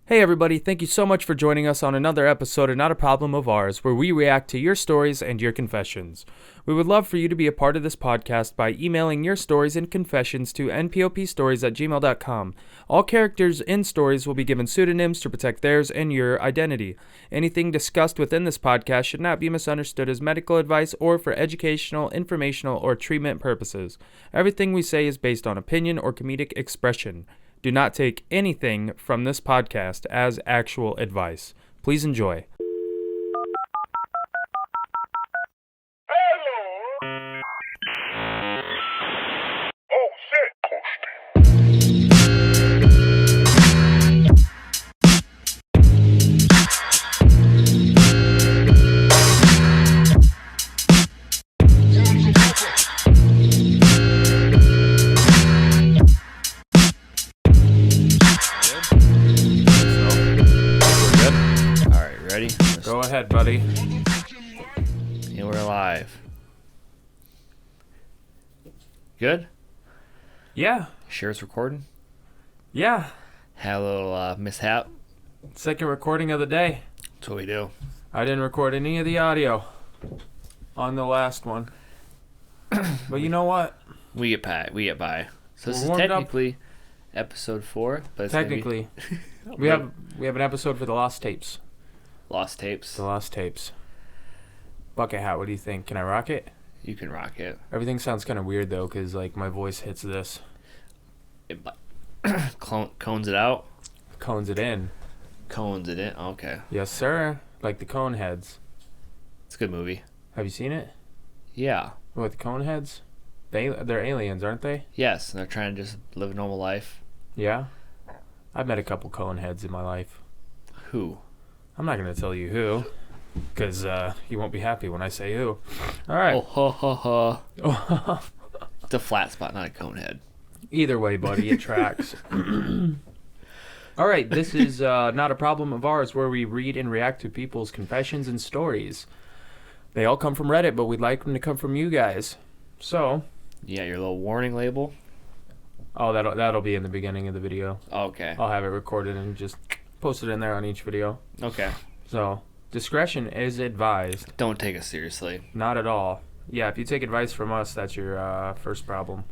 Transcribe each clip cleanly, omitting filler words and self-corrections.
Hey everybody, thank you so much for joining us on another episode of Not a Problem of Ours, where we react to your stories and your confessions. We would love for you to be a part of this podcast by emailing your stories and confessions to npopstories@gmail.com. All characters in stories will be given pseudonyms to protect theirs and your identity. Anything discussed within this podcast should not be misunderstood as medical advice or for educational, informational, or treatment purposes. Everything we say is based on opinion or comedic expression. Do not take anything from this podcast as actual advice. Please enjoy. Oh shit! Ready? Go ahead, buddy. And we're live. Good? Yeah. Sure it's recording? Yeah. Had a little mishap. Second recording of the day. That's what we do. I didn't record any of the audio on the last one. But you know what? We get by. So this We're is warmed up. technically episode 4, but it's gonna be Technically. We have an episode for the Lost Tapes. Lost Tapes. The Lost Tapes. Bucket hat, what do you think? Can I rock it? You can rock it. Everything sounds kind of weird though, because like my voice hits this. It cones it out. Cones it in. Cones it in. Okay. Yes, sir. Like the cone heads. It's a good movie. Have you seen it? Yeah. What, the cone heads? They're aliens, aren't they? Yes, and they're trying to just live a normal life. Yeah? I've met a couple cone heads in my life. Who? I'm not going to tell you who, because you won't be happy when I say who. All right. Oh, ha, ha, ha. It's a flat spot, not a cone head. Either way, buddy, it tracks. All right, this is Not a Problem of Ours, where we read and react to people's confessions and stories. They all come from Reddit, but we'd like them to come from you guys. So... Yeah, your little warning label. Oh, that'll be in the beginning of the video. Okay. I'll have it recorded and just post it in there on each video. Okay. So, discretion is advised. Don't take us seriously. Not at all. Yeah, if you take advice from us, that's your first problem.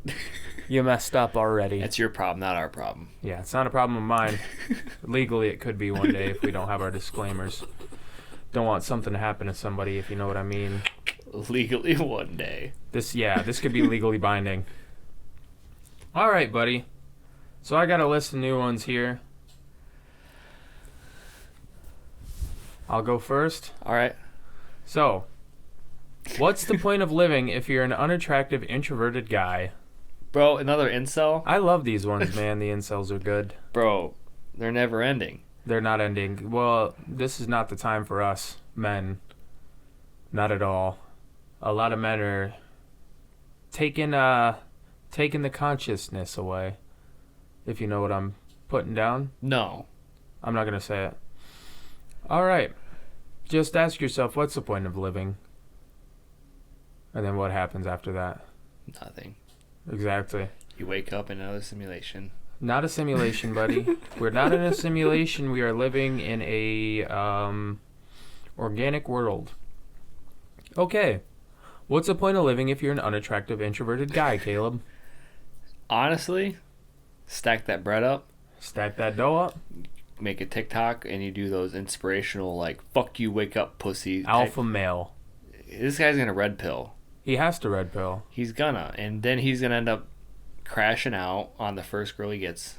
You messed up already. It's your problem, not our problem. Yeah, it's not a problem of mine. Legally, it could be one day if we don't have our disclaimers. Don't want something to happen to somebody, if you know what I mean. Legally one day. This could be legally binding. All right, buddy. So I got a list of new ones here. I'll go first. All right. So, what's the point of living if you're an unattractive, introverted guy? Bro, another incel? I love these ones, man. The incels are good. Bro, they're never ending. They're not ending. Well, this is not the time for us, men. Not at all. A lot of men are taking the consciousness away. If you know what I'm putting down. No. I'm not going to say it. All right. Just ask yourself, what's the point of living? And then what happens after that? Nothing. Exactly. You wake up in another simulation. Not a simulation, buddy. We're not in a simulation. We are living in a organic world. Okay. What's the point of living if you're an unattractive, introverted guy, Caleb? Honestly, stack that bread up, Stack that dough up. make a TikTok, and you do those inspirational, like, fuck you, wake up, pussy. Alpha male. This guy's gonna red pill. He has to red pill. He's gonna. And then he's gonna end up crashing out on the first girl he gets.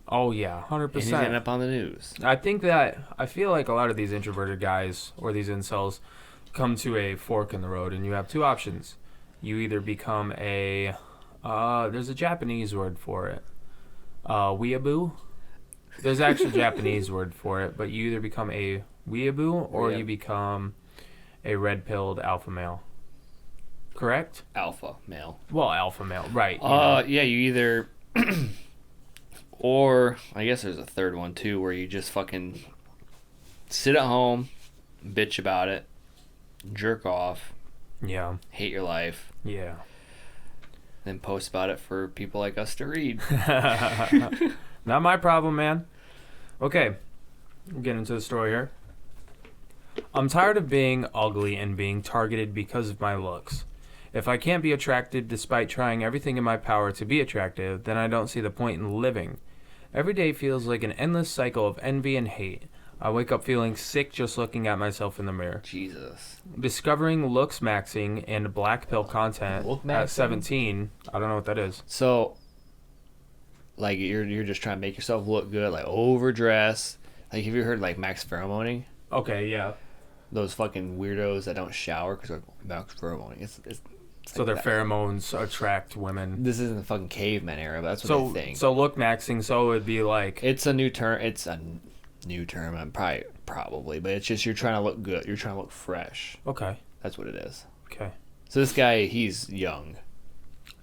Oh, yeah, 100%. And he's gonna end up on the news. I feel like a lot of these introverted guys or these incels come to a fork in the road, and you have two options. You either become a, there's a Japanese word for it, weeaboo. There's actually a Japanese word for it, but you either become a weeaboo or you become a red-pilled alpha male. Correct? Alpha male. Well, alpha male, right. Yeah, you either... or, I guess there's a third one, too, where you just fucking sit at home, bitch about it, jerk off, Yeah. hate your life, Yeah. then post about it for people like us to read. Not my problem, man. Okay. Get into the story here. I'm tired of being ugly and being targeted because of my looks. If I can't be attracted despite trying everything in my power to be attractive, then I don't see the point in living. Every day feels like an endless cycle of envy and hate. I wake up feeling sick just looking at myself in the mirror. Jesus. Discovering looks maxing and black pill content Look at maxing? 17. I don't know what that is. So, like, you're just trying to make yourself look good, like overdress. Like, have you heard like max pheromoning? Okay, yeah. Those fucking weirdos that don't shower because they're max pheromoning. It's So their pheromones attract women. This isn't the fucking caveman era, but that's what they think. So look maxing, so it would be like... It's a new term. It's a new term. I'm probably, but it's just you're trying to look good. You're trying to look fresh. Okay. That's what it is. Okay. So this guy, he's young.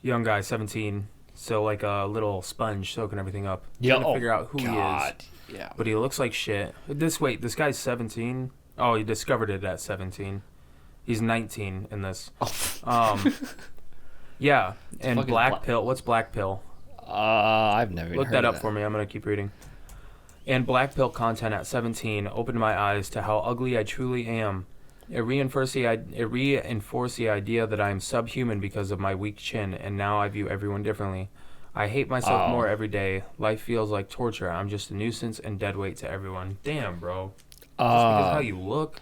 Young guy, 17. So like a little sponge soaking everything up. Yeah. Trying to figure out who he is. Yeah. But he looks like shit. This guy's 17. Oh, he discovered it at 17. He's 19 in this. Yeah. And black pill. What's black pill? I've never even Look heard that of up for me. I'm going to keep reading. And black pill content at 17 opened my eyes to how ugly I truly am. It reinforced the idea that I am subhuman because of my weak chin, and now I view everyone differently. I hate myself more every day. Life feels like torture. I'm just a nuisance and dead weight to everyone. Damn, bro. Just because of how you look.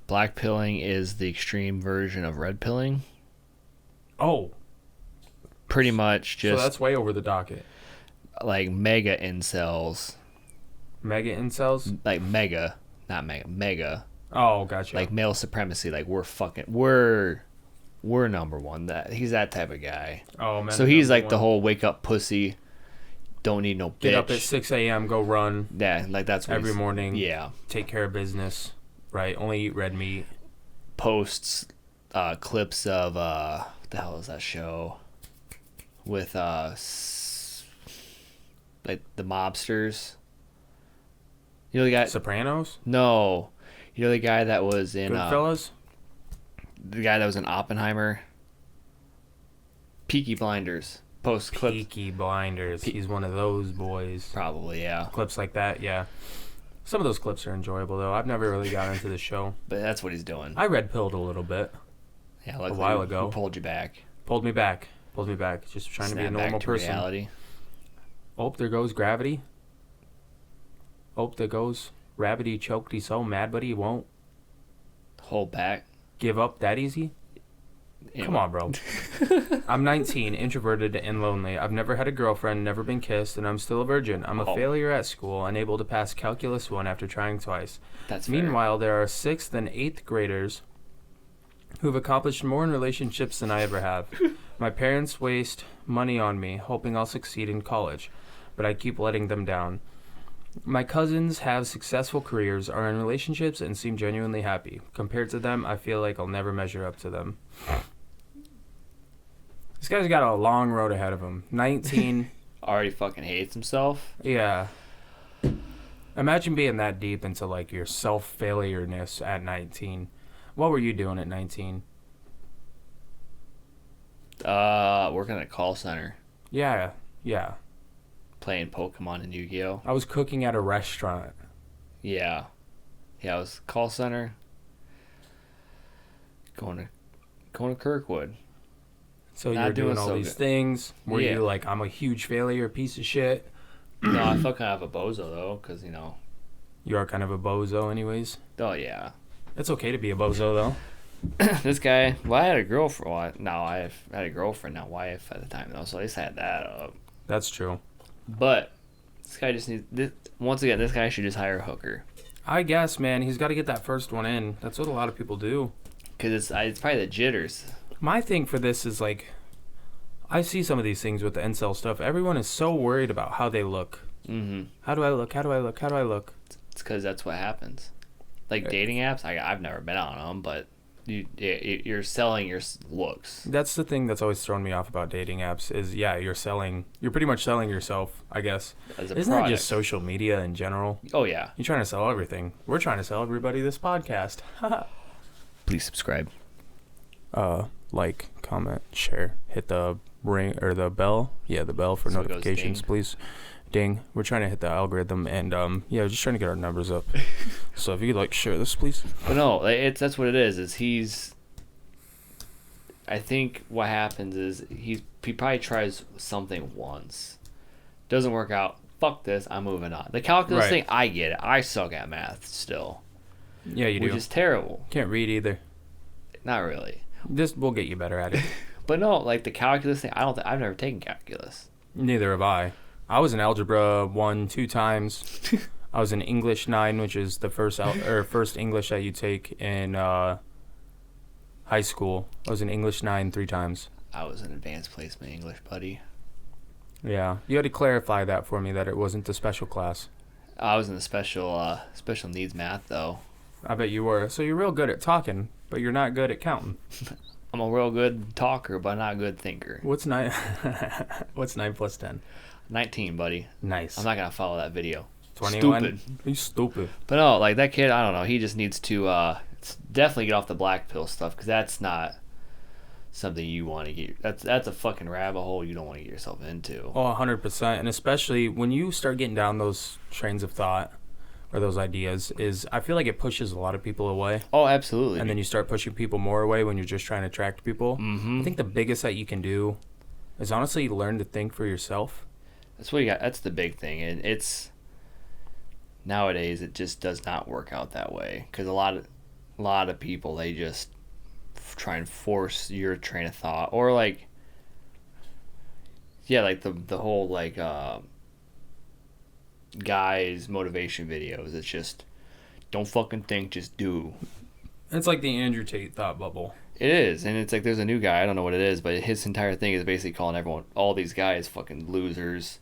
Black pilling is the extreme version of red pilling. Oh. Pretty much just So that's way over the docket. like mega incels. Mega incels? Like mega, not mega, mega. Oh, gotcha. Like male supremacy. Like we're number one. He's that type of guy. Oh, man. So he's like the whole wake up pussy. Don't need no bitch. Get up at 6 a.m., go run. Yeah, like that's what every morning. Yeah. Take care of business. Right. Only eat red meat. Posts clips of what the hell is that show? With like the mobsters. You know the guy Sopranos? No. You know the guy that was in Goodfellas? The guy that was in Oppenheimer? Peaky Blinders. Post clips. Peaky Blinders. He's one of those boys. Probably, yeah. Clips like that, yeah. Some of those clips are enjoyable, though. I've never really got into the show. But that's what he's doing. I red pilled a little bit. Yeah, a while ago. Who pulled you back? Pulled me back. Just trying to be a normal person. Reality. Oh, there goes gravity. Oh, there goes Rabbity choked. He's so mad, but he won't Hold back. give up that easy. Come on, bro. I'm 19, introverted and lonely. I've never had a girlfriend, never been kissed, and I'm still a virgin. I'm a failure at school, unable to pass Calculus 1 after trying twice. That's Meanwhile, there are 6th and 8th graders who've accomplished more in relationships than I ever have. My parents waste money on me, hoping I'll succeed in college, but I keep letting them down. My cousins have successful careers, are in relationships, and seem genuinely happy. Compared to them, I feel like I'll never measure up to them. This guy's got a long road ahead of him. 19. Already fucking hates himself. Yeah. Imagine being that deep into, like, your self-failureness at 19. What were you doing at 19? Working at a call center. Yeah. Playing Pokemon and Yu-Gi-Oh. I was cooking at a restaurant. Yeah. Yeah, I was call center. Going to Kirkwood. So you're doing all these things. Were you like, I'm a huge failure, piece of shit? No, I felt kind of a bozo though, because You are kind of a bozo, anyways. Oh yeah. It's okay to be a bozo though. This guy. Well, I had a girlfriend. Well, I had a girlfriend, not wife at the time though. So at least I had that up. That's true. But this guy just needs. Once again, this guy should just hire a hooker. I guess, man, he's got to get that first one in. That's what a lot of people do. Because it's probably the jitters. My thing for this is like, I see some of these things with the incel stuff. Everyone is so worried about how they look. Mm-hmm. How do I look? How do I look? How do I look? It's because that's what happens. Like dating apps, I've never been on them, but you're selling your looks. That's the thing that's always thrown me off about dating apps is, you're pretty much selling yourself, I guess. As a Isn't product. that just social media in general? Oh, yeah. You're trying to sell everything. We're trying to sell everybody this podcast. Please subscribe. Like, comment, share, hit the ring or the bell. Yeah, the bell for So it goes notifications, ding. please. Ding. We're trying to hit the algorithm, and yeah, just trying to get our numbers up. So if you could like share this, please. But no, that's what it is. I think what happens is he probably tries something once, doesn't work out. Fuck this, I'm moving on. The calculus Right. thing, I get it. I suck at math still, Yeah, you which do. is terrible. Can't read either. Not really. This will get you better at it. But no, like the calculus thing, I've never taken calculus. Neither have I. I was in algebra 1, 2 times. I was in English 9, which is the first English that you take in high school. I was in English 9 3 times. I was an advanced placement English, buddy. Yeah, you had to clarify that for me that it wasn't the special class. I was in the special needs math though. I bet you were. So you're real good at talking, but you're not good at counting. I'm a real good talker, but not a good thinker. What's 9? What's 9 plus 10? 19, buddy. Nice. I'm not gonna follow that video. 21. Stupid. You stupid. But no, like that kid, I don't know. He just needs to definitely get off the black pill stuff because that's not something you want to get. That's a fucking rabbit hole you don't want to get yourself into. Oh, 100%. And especially when you start getting down those trains of thought or those ideas, I feel like it pushes a lot of people away. Oh, absolutely. And then you start pushing people more away when you're just trying to attract people. Mm-hmm. I think the biggest that you can do is honestly learn to think for yourself. That's what you got. That's the big thing, and it's nowadays it just does not work out that way because a lot of people they just try and force your train of thought or like like the whole like guys motivation videos. It's just don't fucking think, just do. It's like the Andrew Tate thought bubble. It is, and it's like there's a new guy. I don't know what it is, but his entire thing is basically calling everyone, all these guys, fucking losers.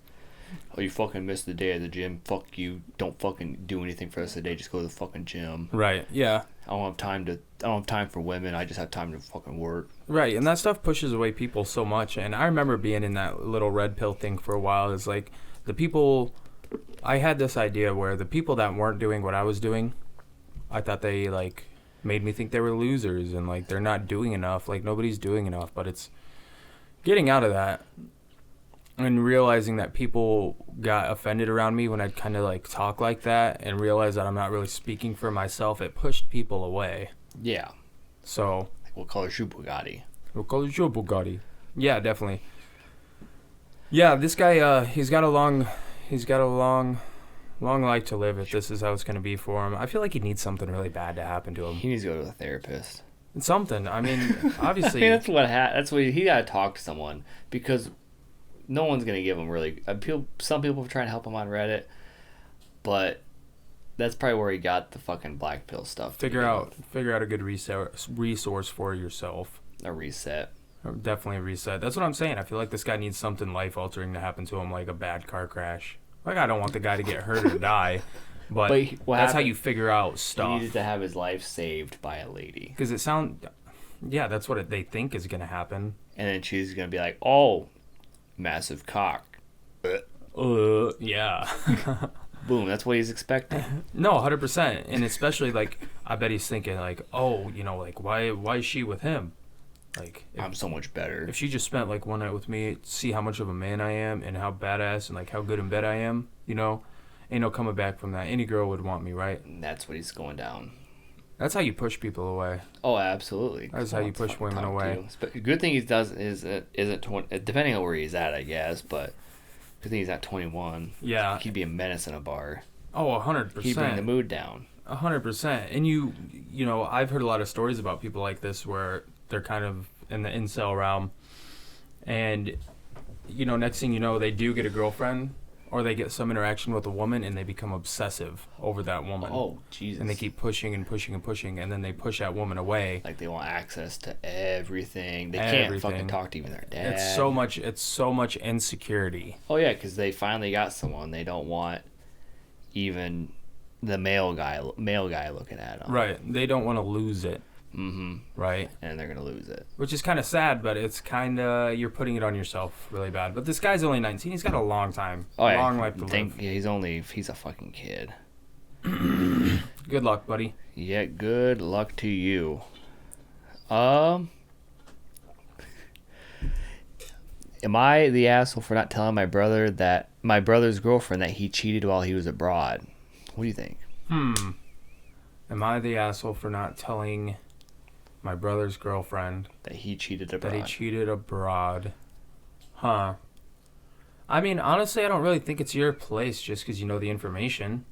Oh, you fucking missed the day at the gym. Fuck you. Don't fucking do anything for the rest of the day. Just go to the fucking gym. Right, yeah. I don't have time for women. I just have time to fucking work. Right, and that stuff pushes away people so much. And I remember being in that little red pill thing for a while. It's like the people, I had this idea where the people that weren't doing what I was doing, I thought they like made me think they were losers and like they're not doing enough. Like nobody's doing enough. But it's getting out of that and realizing that people got offended around me when I'd kind of like talk like that and realize that I'm not really speaking for myself. It pushed people away. Yeah. So We'll call her Shoe Bugatti. we'll call it Joe Bugatti. Yeah, definitely. Yeah, this guy, he's got a long life to live if this is how it's going to be for him. I feel like he needs something really bad to happen to him. He needs to go to a therapist. Something. I mean, obviously. I mean, that's what he got to talk to someone because no one's gonna give him really. Some people are trying to help him on Reddit, but that's probably where he got the fucking black pill stuff. Figure out a good resource for yourself. A reset. Definitely a reset. That's what I'm saying. I feel like this guy needs something life altering to happen to him, like a bad car crash. Like I don't want the guy to get hurt or die, but that's how you figure out He stuff. needed to have his life saved by a lady, Because yeah, that's what they think is gonna happen. and then she's gonna be like, "Oh, massive cock." Yeah. Boom. That's what he's expecting. No, 100%. And especially, like, I bet he's thinking, like, oh, like, why is she with him? Like, I'm so much better. if she just spent, like, one night with me, see how much of a man I am and how badass and, like, how good in bed I am, ain't no coming back from that. Any girl would want me, right? And that's what he's going down. That's how you push people away. Oh, absolutely. That's how you push women away. Good thing he does isn't 20, depending on where he's at, I guess. But good thing he's at 21. Yeah. He'd be a menace in a bar. Oh, 100%. He'd bring the mood down. 100%. And you know, I've heard a lot of stories about people like this where they're kind of in the incel realm. And, next thing you know, they do get a girlfriend or they get some interaction with a woman and they become obsessive over that woman. Oh, Jesus. And they keep pushing and pushing and pushing, and then they push that woman away. Like they want access to everything. They can't fucking talk to even their dad. It's so much insecurity. Oh, yeah, because they finally got someone. They don't want even the male guy looking at them. Right. They don't want to lose it. Mm-hmm. Right. And they're going to lose it. Which is kind of sad, but it's kind of, you're putting it on yourself really bad. But this guy's only 19. He's got a long time. Oh, yeah. Long life to live. Yeah, he's a fucking kid. Good luck, buddy. Yeah, good luck to you. Am I the asshole for not telling my brother's girlfriend that he cheated while he was abroad? What do you think? Am I the asshole for not telling my brother's girlfriend That he cheated abroad? that he cheated abroad? Huh. I mean, honestly, I don't really think it's your place just because you know the information.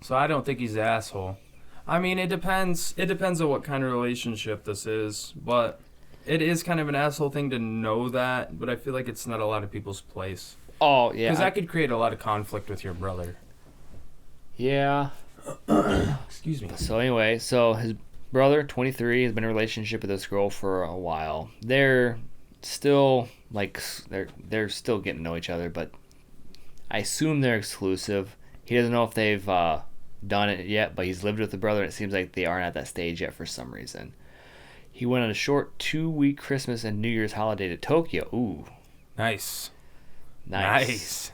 So I don't think he's the asshole. I mean, it depends. It depends on what kind of relationship this is. But it is kind of an asshole thing to know that. But I feel like it's not a lot of people's place. Oh, yeah. Because that could create a lot of conflict with your brother. Yeah. Excuse me. So anyway, his brother, 23, has been in a relationship with this girl for a while. They're still they're still getting to know each other, but I assume they're exclusive. He doesn't know if they've done it yet, but he's lived with the brother, and it seems like they aren't at that stage yet for some reason. He went on a short 2-week Christmas and New Year's holiday to Tokyo. Ooh, Nice. nice.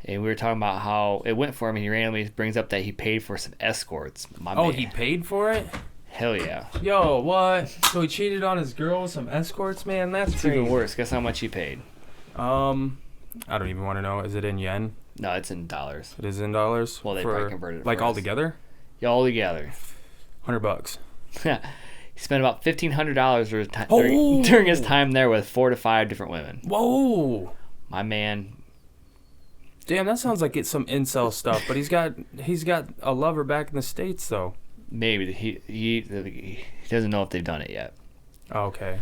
And we were talking about how it went for him, and he randomly brings up that he paid for some escorts. My Oh, man. he paid for it? Hell yeah. Yo, what? So he cheated on his girl with some escorts, man? That's It's crazy. even worse. Guess how much he paid? I don't even want to know. Is it in yen? No, it's in dollars. It is in dollars. Well, they probably converted it like for all us. together. Yeah, all together. $100. He spent about $1,500 Oh! during his time there with 4 to 5 different women. Whoa. My man. Damn, that sounds like it's some incel stuff. But he's got a lover back in the States though. Maybe he doesn't know if they've done it yet. Oh, okay.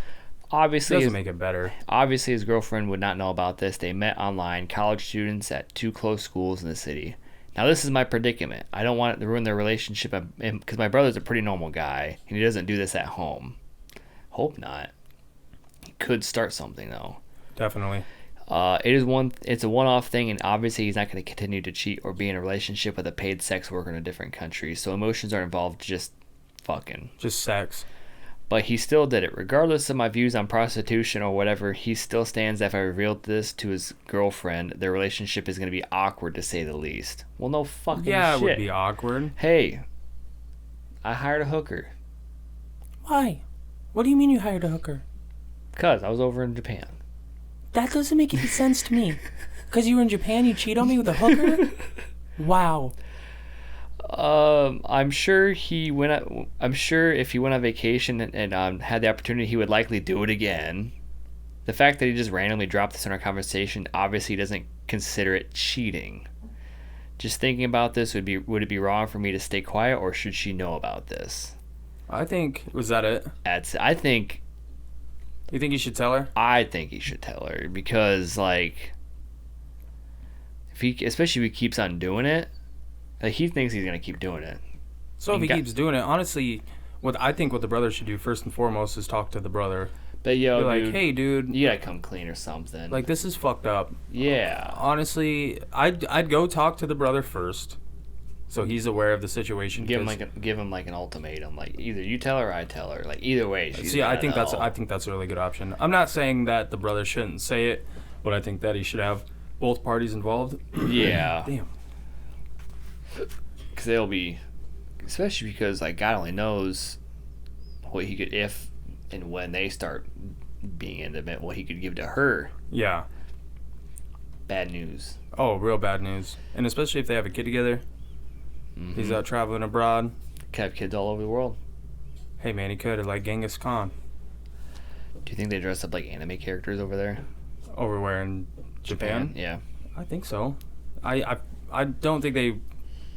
Obviously, Doesn't make it better. Obviously, his girlfriend would not know about this. They met online, college students at 2 close schools in the city. Now, this is my predicament. I don't want it to ruin their relationship because my brother's a pretty normal guy, and he doesn't do this at home. Hope not. He could start something, though. Definitely. It's a one-off thing, and obviously he's not going to continue to cheat or be in a relationship with a paid sex worker in a different country, so emotions are involved, just fucking. Just sex. But he still did it. Regardless of my views on prostitution or whatever, he still stands that if I revealed this to his girlfriend, their relationship is going to be awkward, to say the least. Well, no fucking Yeah, shit. it would be awkward. Hey, I hired a hooker. Why? What do you mean you hired a hooker? Because I was over in Japan. That doesn't make any sense to me. Because you were in Japan, you cheat on me with a hooker? Wow. I'm sure if he went on vacation and had the opportunity, he would likely do it again. The fact that he just randomly dropped this in our conversation obviously doesn't consider it cheating. Just thinking about this, would it be wrong for me to stay quiet, or should she know about this? Was that it? I think You think you should tell her? he should tell her, because especially if he keeps on doing it, he thinks he's gonna keep doing it. So if he keeps doing it, honestly, what the brother should do first and foremost is talk to the brother. But Be like, dude, hey, dude, you gotta come clean or something. like this is fucked up. Yeah. Honestly, I'd go talk to the brother first, so he's aware of the situation. Give him an ultimatum, like either you tell her or I tell her. Like either way, she's See, I gotta think know. that's a really good option. I'm not saying that the brother shouldn't say it, but I think that he should have both parties involved. Yeah. Damn. Because they'll be, especially because God only knows what he could, if and when they start being intimate, what he could give to her. Yeah. Bad news. Oh, real bad news. And especially if they have a kid together. Mm-hmm. He's out traveling abroad. Could have kids all over the world. Hey man, he could have like Genghis Khan. Do you think they dress up like anime characters over there? Over where in Japan? Yeah. I think so. I don't think they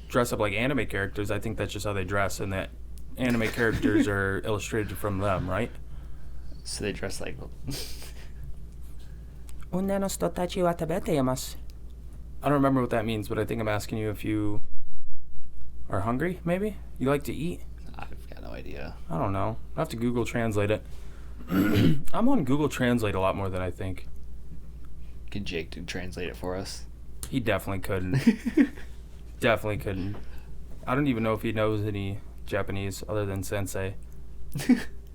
dress up like anime characters. I think that's just how they dress, and that anime characters are illustrated from them, right? So they dress like. I don't remember what that means, but I think I'm asking you if you are hungry, maybe? You like to eat? I've got no idea. I don't know. I have to Google Translate it. I'm on Google Translate a lot more than I think. Could Jake translate it for us? He definitely couldn't. Definitely couldn't. I don't even know if he knows any Japanese other than sensei.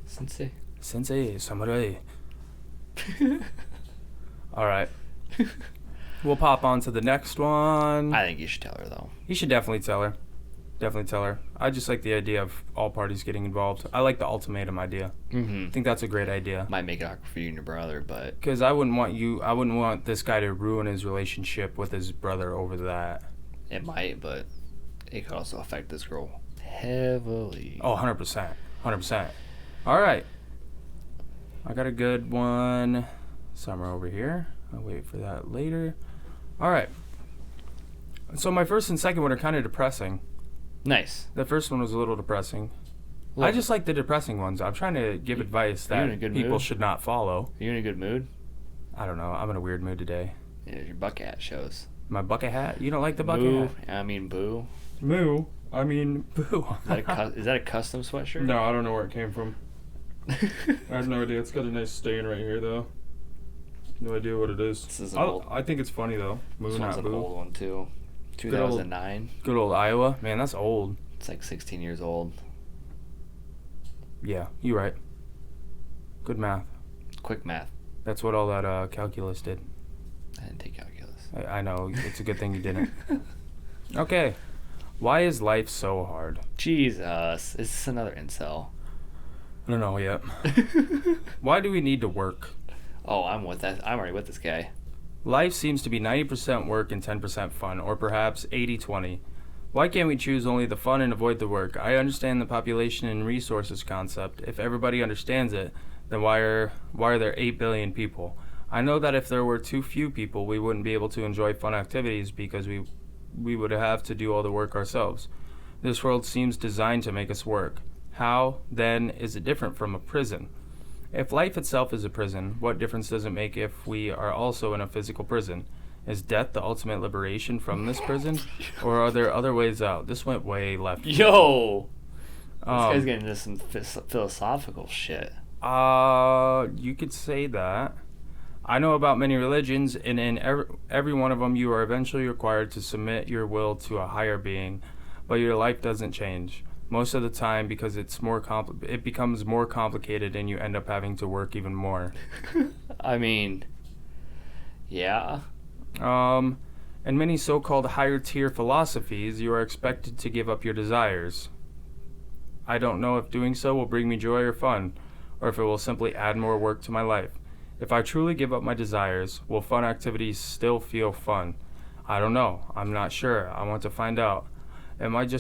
Sensei. Sensei, samurai. Alright. We'll pop on to the next one. I think you should tell her though. You should definitely tell her. Definitely tell her. I just like the idea of all parties getting involved. I like the ultimatum idea. I think that's a great idea. Might make it awkward for you and your brother, but Because I wouldn't want this guy to ruin his relationship with his brother over that. it might. But it could also affect this girl heavily. Oh, 100%. 100%. All right. I got a good one. Somewhere over here. I'll wait for that later. All right. So my first and second one are kind of depressing. Nice. The first one was a little depressing. Love I just like the depressing ones. I'm trying to give advice you in a that good people mood? should not follow. Are you in a good mood? I don't know. I'm in a weird mood today. Yeah, your bucket hat shows. My bucket hat? You don't like the bucket Moo. hat? I mean, boo. Moo. I mean, boo. Is that a custom sweatshirt? No, I don't know where it came from. I have no idea. It's got a nice stain right here, though. No idea what it is. This is an old. I think it's funny, though. Moo, This one's not an boo. old one too. 2009. Good old Iowa. Man, that's old. It's like 16 years old. Yeah, you're right. Good math. Quick math. That's what all that calculus did. I didn't take calculus. I know. It's a good thing you didn't. Okay. Why is life so hard? Jesus, is this another incel? I don't know yet. Why do we need to work? Oh, I'm with that. I'm already with this guy. Life seems to be 90% work and 10% fun, or perhaps 80-20. Why can't we choose only the fun and avoid the work? I understand the population and resources concept. If everybody understands it, then why are there 8 billion people? I know that if there were too few people, we wouldn't be able to enjoy fun activities because we would have to do all the work ourselves. This world seems designed to make us work. How, then, is it different from a prison? If life itself is a prison, what difference does it make if we are also in a physical prison? Is death the ultimate liberation from this prison? Or are there other ways out? This went way left. Yo, this guy's getting into some philosophical shit. You could say that. I know about many religions, and in every one of them you are eventually required to submit your will to a higher being, but your life doesn't change. Most of the time because it becomes more complicated and you end up having to work even more. I mean, yeah. In many so-called higher tier philosophies, you are expected to give up your desires. I don't know if doing so will bring me joy or fun, or if it will simply add more work to my life. If I truly give up my desires, will fun activities still feel fun? I don't know. I'm not sure. I want to find out. It might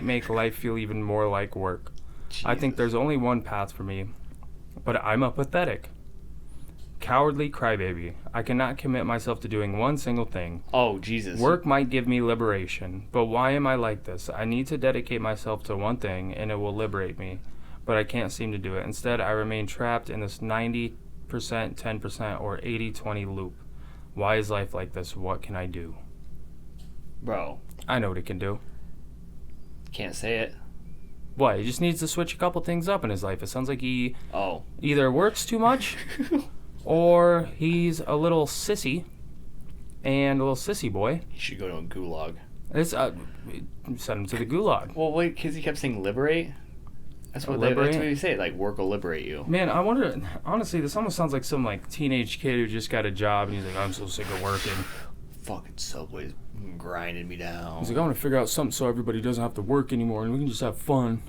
make life feel even more like work. Jesus. I think there's only one path for me, but I'm a pathetic, cowardly crybaby. I cannot commit myself to doing one single thing. Oh, Jesus. Work might give me liberation, but why am I like this? I need to dedicate myself to one thing and it will liberate me, but I can't seem to do it. Instead, I remain trapped in this 90%, 10%, or 80-20 loop. Why is life like this? What can I do? Bro, I know what he can do. can't say it. What? He just needs to switch a couple things up in his life. It sounds like he Oh. either works too much or he's a little sissy and a little sissy boy. He should go to a gulag. It's send him to the gulag. Well, wait, because he kept saying liberate. That's what Liberate? that's what you say. Like, work will liberate you. Man, I wonder. Honestly, this almost sounds like some like teenage kid who just got a job and he's like, I'm so sick of working. Fucking Subway's grinding me down. He's like, I want to figure out something so everybody doesn't have to work anymore and we can just have fun.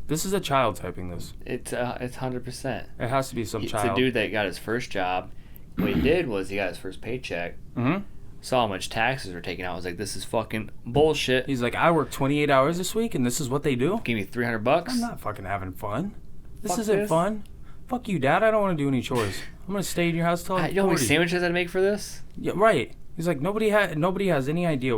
This is a child typing this. It's 100%. It has to be some It's child. a dude that got his first job. What he did was he got his first paycheck. Mm-hmm. Saw how much taxes were taken out. Was like, this is fucking bullshit. He's like, I work 28 hours this week and this is what they do? Give me $300. I'm not fucking having fun. This Fuck isn't this. fun. Fuck you, Dad. I don't want to do any chores. I'm gonna stay in your house till I'm You know how many 40. sandwiches I had to make for this? Yeah, right. He's like, nobody has any idea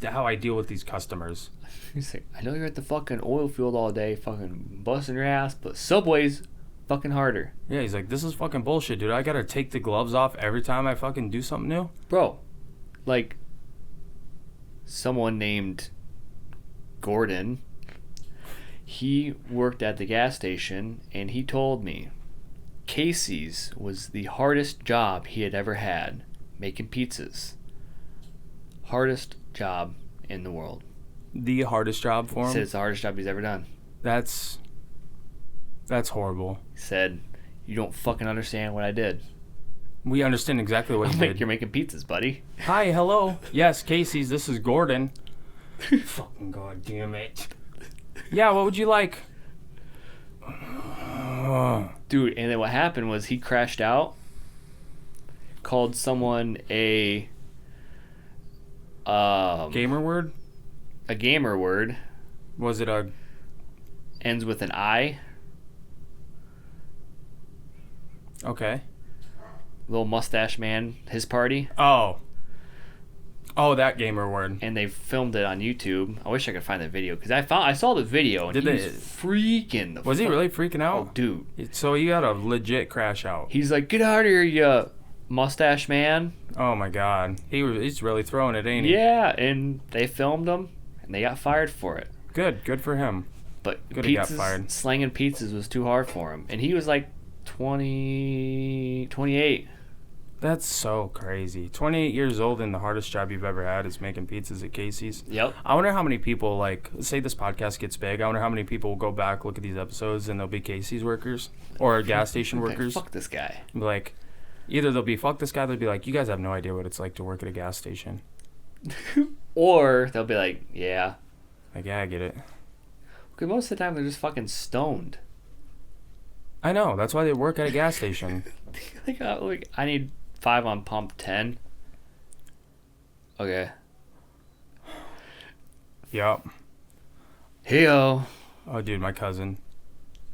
how I deal with these customers. He's like, I know you're at the fucking oil field all day, fucking busting your ass, but Subway's fucking harder. Yeah, he's like, this is fucking bullshit, dude. I gotta take the gloves off every time I fucking do something new. Bro, like, someone named Gordon, he worked at the gas station, and he told me Casey's was the hardest job he had ever had, making pizzas. Hardest job in the world. The hardest job for He said him. it's the hardest job he's ever done. That's horrible. He said, you don't fucking understand what I did. We understand exactly what I'm you like, did. you're making pizzas, buddy. Hi, hello. Yes, Casey's. This is Gordon. Fucking goddamn it. Yeah, what would you like? Dude, and then what happened was he crashed out, called someone a Gamer word? gamer word, Was it a... ends with an I, Okay. little mustache man, his party, Oh. Oh, that gamer word. and they filmed it on YouTube. I wish I could find the video because I saw the video and Did he they- was freaking. The Was he fuck- really freaking Oh, out? dude. So he had a legit crash out. He's like, "Get out of here, you mustache man!" Oh my god. He's really throwing it, ain't he? Yeah, and they filmed him, and they got fired for it. Good for him. But Good he got fired. slanging pizzas was too hard for him, and he was like 28. That's so crazy. 28 years old and the hardest job you've ever had is making pizzas at Casey's. Yep. I wonder how many people, like, say this podcast gets big, I wonder how many people will go back, look at these episodes, and they'll be Casey's workers or gas station Okay, workers. fuck this guy. Be like, either they'll be, fuck this guy, they'll be like, you guys have no idea what it's like to work at a gas station. Or they'll be like, yeah. Like, yeah, I get it. Because most of the time they're just fucking stoned. I know, that's why they work at a gas station. like, I need 5 on pump 10. Okay. Yup. Hey-o. Oh, dude, my cousin.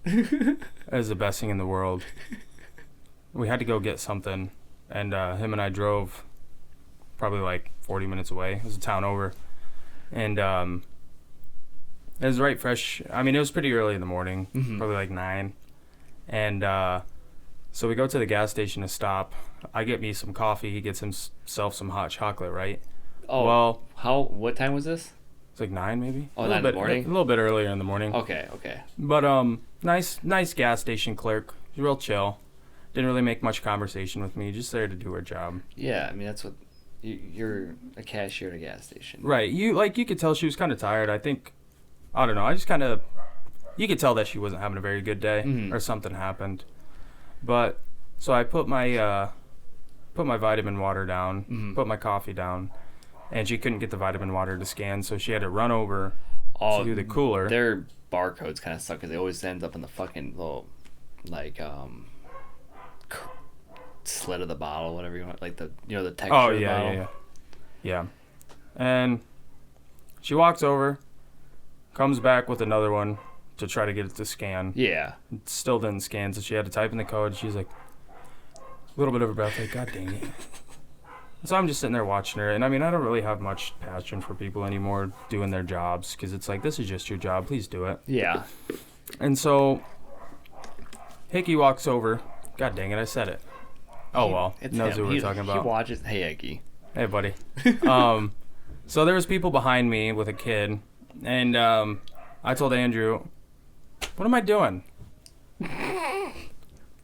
That is the best thing in the world. We had to go get something, and him and I drove probably like 40 minutes away. It was a town over. And it was right fresh. I mean, it was pretty early in the morning, probably like 9. And so we go to the gas station to stop. I get me some coffee. He gets himself some hot chocolate, right? Oh, Well, what time was this? it's like 9 maybe. Oh, a 9 in little the morning? A little bit earlier in the morning. Okay. But nice gas station clerk. Real chill. Didn't really make much conversation with me. Just there to do her job. Yeah, I mean, that's what... You're a cashier at a gas station. Right. You could tell she was kind of tired. I think, I don't know. You could tell that she wasn't having a very good day or something happened. But so I put my vitamin water down, put my coffee down, and she couldn't get the vitamin water to scan, so she had to run over to do the cooler. Their barcodes kind of suck because they always end up in the fucking little, like, slit of the bottle, whatever you want, like the texture of the bottle. Yeah. And she walks over, comes back with another one to try to get it to scan. Yeah. It still didn't scan, so she had to type in the code. She's like, a little bit of a breath, like, God dang it. So I'm just sitting there watching her, and I mean, I don't really have much passion for people anymore doing their jobs, because it's like, this is just your job, please do it. Yeah. And so Hickey walks over. God dang it, I said it. Oh well, It's knows him. who we're talking about. He watches. Hey, Eggy. Hey, buddy. So there was people behind me with a kid, and I told Andrew, what am I doing?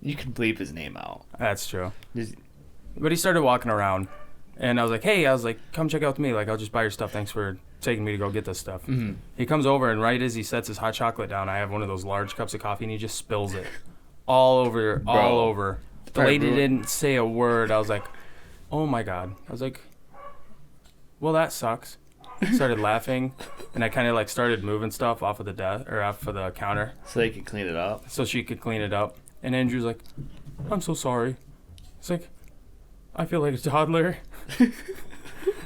You can bleep his name out. That's true. Just- But he started walking around, and I was like, hey, come check out with me. Like, I'll just buy your stuff. Thanks for taking me to go get this stuff. Mm-hmm. He comes over, and right as he sets his hot chocolate down, I have one of those large cups of coffee, and he just spills it all over. The Right, lady ruined. didn't say a word. I was like, oh my God. I was like, well, that sucks. Started laughing, and I kind of like started moving stuff off of the desk or off of the counter So they can clean it up. so she could clean it up. And Andrew's like, I'm so sorry. It's like, I feel like a toddler.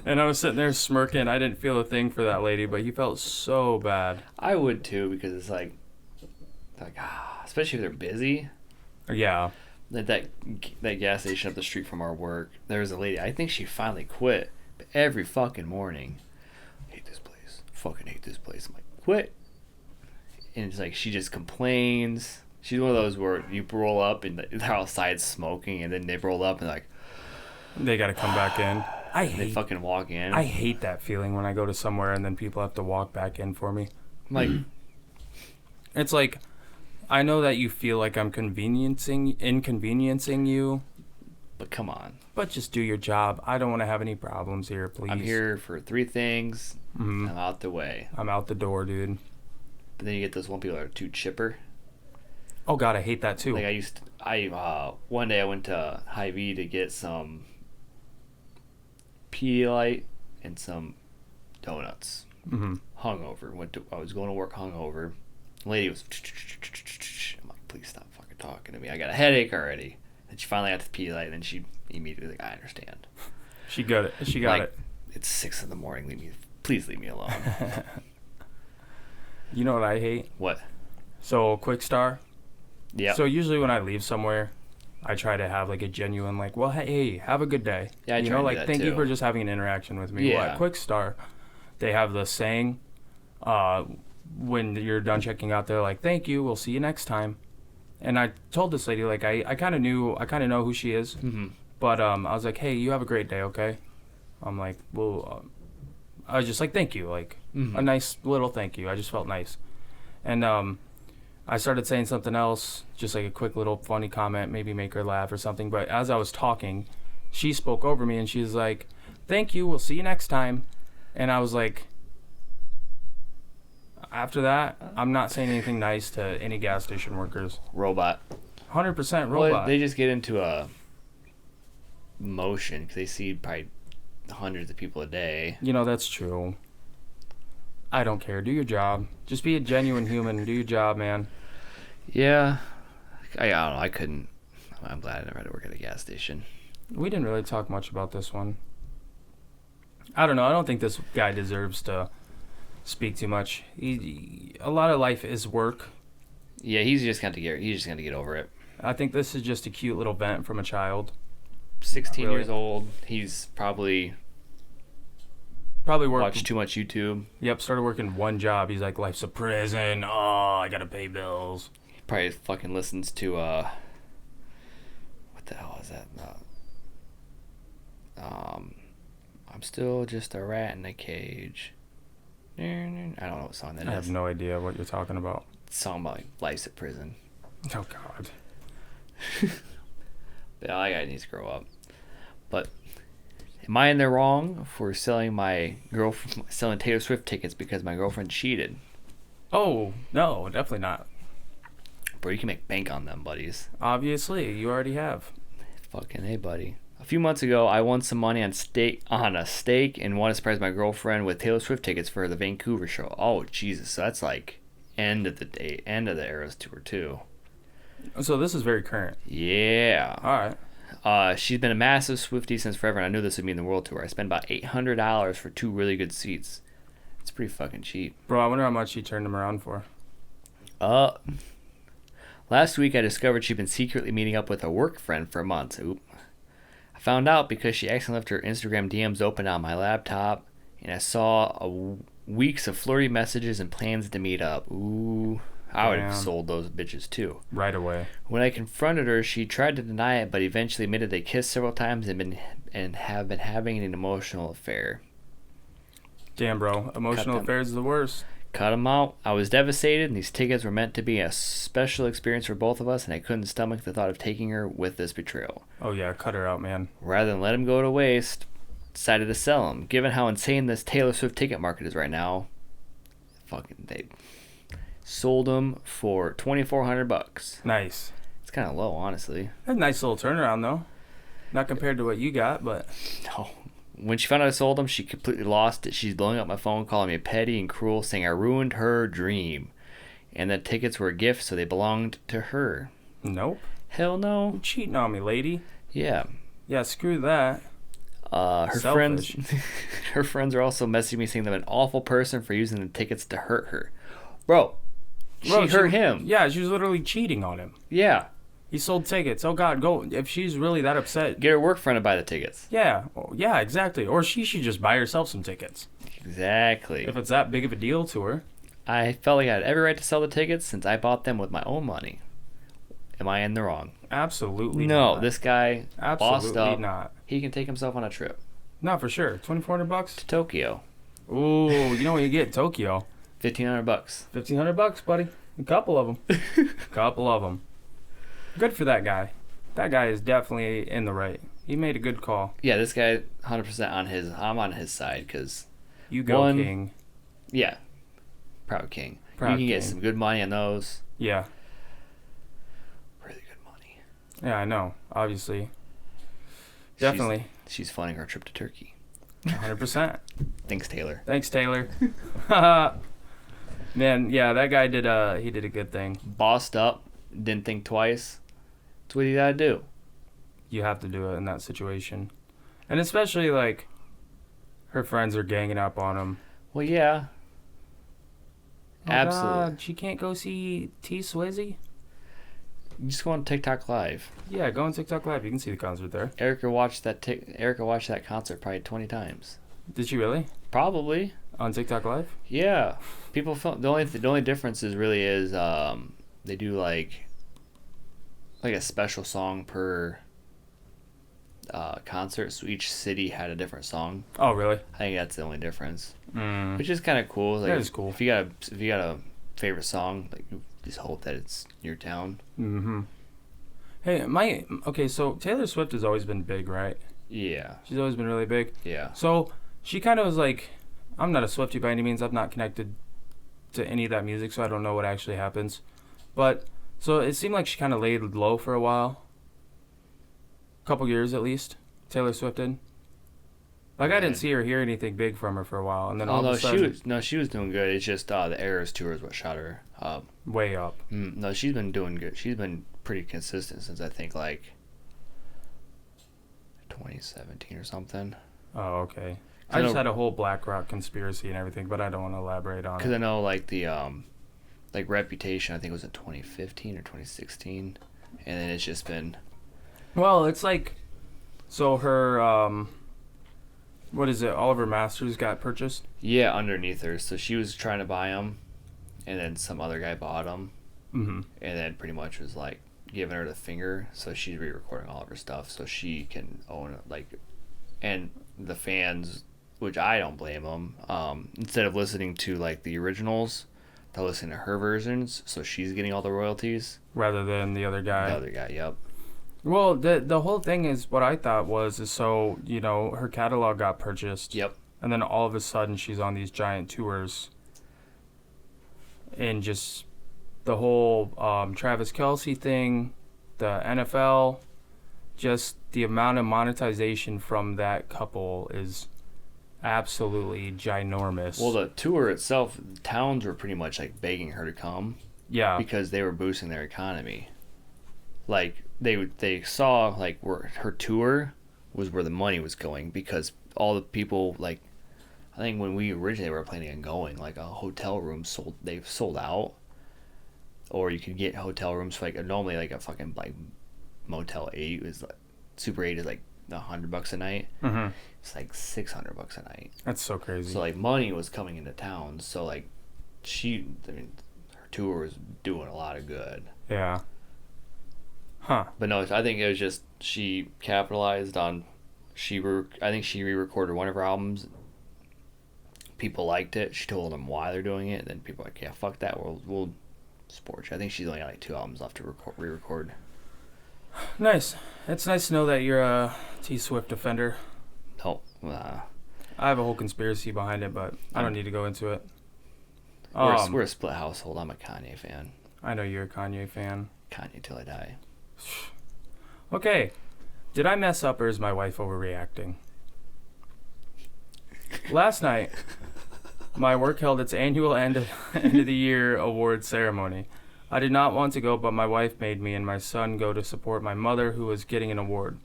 And I was sitting there smirking. I didn't feel a thing for that lady, but he felt so bad. I would too because it's like especially if they're busy. Yeah. That gas station up the street from our work, there was a lady. I think she finally quit. But every fucking morning, hate this place. Fucking hate this place. I'm like, quit. And it's like she just complains. She's one of those where you roll up and they're outside smoking, and then they roll up and like They got to come back in. they fucking walk in. I hate that feeling when I go to somewhere and then people have to walk back in for me. I'm like, It's like, I know that you feel like I'm inconveniencing you, but come on. but just do your job. I don't want to have any problems here, please. I'm here for 3 things. Mhm. I'm out the way. I'm out the door, dude. But then you get those one people that are too chipper. Oh God, I hate that too. Like one day I went to Hy-Vee to get some Pedialyte and some donuts. hungover. I was going to work hungover. The lady was. I'm like, please stop fucking talking to me. I got a headache already. And she finally got to the Pedialyte, and then she immediately like, I understand. She got it. She got it. It's 6 a.m. Please leave me alone. You know what I hate? What? So Quick Star. Yeah. So usually when I leave somewhere, I try to have like a genuine like, well, hey, have a good day. Yeah, I you try know, to do like that thank you too. for just having an interaction with me. Well, Yeah. at Quick Star, they have the saying, when you're done checking out, they're like, thank you, we'll see you next time. And I told this lady, like, I kind of know who she is, but I was like, hey, you have a great day, okay? I'm like, well, I was just like, thank you, like a nice little thank you. I just felt nice, and I started saying something else, just like a quick little funny comment, maybe make her laugh or something. But as I was talking, she spoke over me and she was like, thank you, we'll see you next time. And I was like, after that, I'm not saying anything nice to any gas station workers. Robot. 100% robot. Well, they just get into a motion because they see probably hundreds of people a day. You know, that's true. I don't care. Do your job. Just be a genuine human. Do your job, man. Yeah. I don't know. I couldn't. I'm glad I never had to work at a gas station. We didn't really talk much about this one. I don't know. I don't think this guy deserves to speak too much. A lot of life is work. Yeah, he's just gonna get over it. I think this is just a cute little vent from a child. 16 Really? years old. He's probably Probably worked. watched too much YouTube. Yep, started working one job. He's like, life's a prison. Oh, I gotta pay bills. He probably fucking listens to what the hell is that? I'm still just a rat in a cage. I don't know what song that I is. have no idea what you're talking about. Song about like life's a prison. Oh, God. Yeah, that guy needs to grow up. But am I in the wrong for selling Taylor Swift tickets because my girlfriend cheated? Oh, no, definitely not. Bro, you can make bank on them, buddies. Obviously, you already have. Fucking hey, buddy. A few months ago, I won some money on a stake and wanted to surprise my girlfriend with Taylor Swift tickets for the Vancouver show. Oh, Jesus. So that's like end of the Eras tour, too. So this is very current. Yeah. All right. She's been a massive Swiftie since forever, and I knew this would mean the world tour. I spent about $800 for 2 really good seats. It's pretty fucking cheap. Bro, I wonder how much you turned him around for. Last week I discovered she'd been secretly meeting up with a work friend for months. Oop. I found out because she accidentally left her Instagram DMs open on my laptop, and I saw weeks of flirty messages and plans to meet up. Ooh. I would have Damn. sold those bitches too. Right away. When I confronted her, she tried to deny it, but eventually admitted they kissed several times and have been having an emotional affair. Damn, bro. Emotional affairs is the worst. Cut them out. I was devastated, and these tickets were meant to be a special experience for both of us, and I couldn't stomach the thought of taking her with this betrayal. Oh, yeah. Cut her out, man. Rather than let him go to waste, decided to sell them. Given how insane this Taylor Swift ticket market is right now, they sold them for $2,400. Nice. It's kind of low, honestly. That's a nice little turnaround, though. Not compared to what you got, but... No. When she found out I sold them, she completely lost it. She's blowing up my phone, calling me petty and cruel, saying I ruined her dream. And that tickets were a gift, so they belonged to her. Nope. Hell no. You're cheating on me, lady. Yeah. Yeah, screw that. Her Selfish. her friends are also messaging me saying that I'm an awful person for using the tickets to hurt her. Bro, she hurt him. Yeah, she was literally cheating on him. Yeah. He sold tickets. Oh, God, go. If she's really that upset... Get her work friend to buy the tickets. Yeah. Oh, yeah, exactly. Or she should just buy herself some tickets. Exactly. If it's that big of a deal to her. I felt like I had every right to sell the tickets since I bought them with my own money. Am I in the wrong? Absolutely No, not. this guy bossed Absolutely up. not. He can take himself on a trip Not for sure. $2,400? to Tokyo. Ooh, you know what you get in Tokyo? $1,500. $1,500, buddy. A couple of them. Couple of them. Good for that guy. That guy is definitely in the right. He made a good call. Yeah, this guy 100% on his. I'm on his side because You go, One- King. yeah, proud king. Proud you can get king. some good money on those. Yeah. Really good money. Yeah, I know. Obviously. Definitely. She's funding our trip to Turkey. 100%. Thanks, Taylor. Thanks, Taylor. Man, yeah, that guy did a good thing. Bossed up, didn't think twice. That's what you gotta do. You have to do it in that situation. And especially, like, her friends are ganging up on him. Well, yeah. Oh, Absolutely. God, she can't go see T Swizzy? You just go on TikTok Live. Yeah, go on TikTok Live. You can see the concert there. Erica watched that concert probably 20 times. Did she really? Probably. On TikTok Live? Yeah. People film. The only difference is really is they do like a special song per concert. So each city had a different song. Oh, really? I think that's the only difference. Mm. Which is kind of cool. Like, That is cool. If you got a favorite song, like you just hope that it's your town. Mm-hmm. Hey, okay, so Taylor Swift has always been big, right? Yeah. She's always been really big. Yeah. So she kind of was like, I'm not a Swiftie by any means. I'm not connected to any of that music, so I don't know what actually happens. But, so it seemed like she kind of laid low for a while. Couple years at least, Taylor Swift did. Like, I didn't see or hear anything big from her for a while, and then all of a sudden... she was doing good. It's just the Eras tour is what shot her up. Way up. No, she's been doing good. She's been pretty consistent since I think like 2017 or something. Oh, okay. I just had a whole Black Rock conspiracy and everything, but I don't want to elaborate on it. Because I know like the like Reputation, I think it was in 2015 or 2016, and then it's just been... Well, it's like, so her, what is it, Oliver Masters got purchased? Yeah, underneath her. So she was trying to buy them, and then some other guy bought them, Mm-hmm. and then pretty much was like giving her the finger, so she's re-recording all of her stuff so she can own it. Like, and the fans, which I don't blame them, instead of listening to like the originals, they're listening to her versions, so she's getting all the royalties. Rather than the other guy. The other guy, yep. Well, the whole thing is, what I thought is so, you know, her catalog got purchased. Yep. And then all of a sudden she's on these giant tours. And just the whole Travis Kelce thing, the NFL, just the amount of monetization from that couple is absolutely ginormous. Well, the tour itself, towns were pretty much like begging her to come. Yeah. Because they were boosting their economy. Like, they saw like where her tour was where the money was going, because all the people, like, I think when we originally were planning on going, like a hotel room they've sold out, or you could get hotel rooms for like normally like a fucking like Motel 8 is like Super 8 is like $100 a night. Mm-hmm. It's like $600 a night. That's so crazy. So like money was coming into town, so like her tour was doing a lot of good. Yeah. Huh. But no, I think it was just she capitalized on. I think she re-recorded one of her albums. People liked it. She told them why they're doing it. And then people were like, yeah, fuck that. We'll support you. I think she's only got like 2 albums left to re-record. Nice. It's nice to know that you're a T Swift defender. No, I have a whole conspiracy behind it, but I don't need to go into it. we're a split household. I'm a Kanye fan. I know you're a Kanye fan. Kanye till I die. Okay. Did I mess up, or is my wife overreacting? Last night, my work held its annual end of the year award ceremony. I did not want to go, but my wife made me and my son go to support my mother, who was getting an award.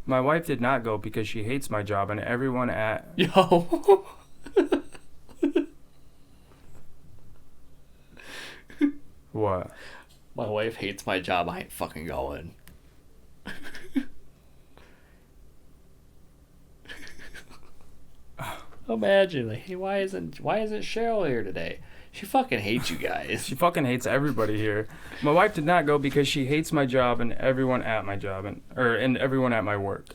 My wife did not go because she hates my job, and everyone at... Yo. What? My wife hates my job. I ain't fucking going. Imagine, like, hey, why isn't Cheryl here today? She fucking hates you guys. She fucking hates everybody here. My wife did not go because she hates my job and everyone at my job, and everyone at my work.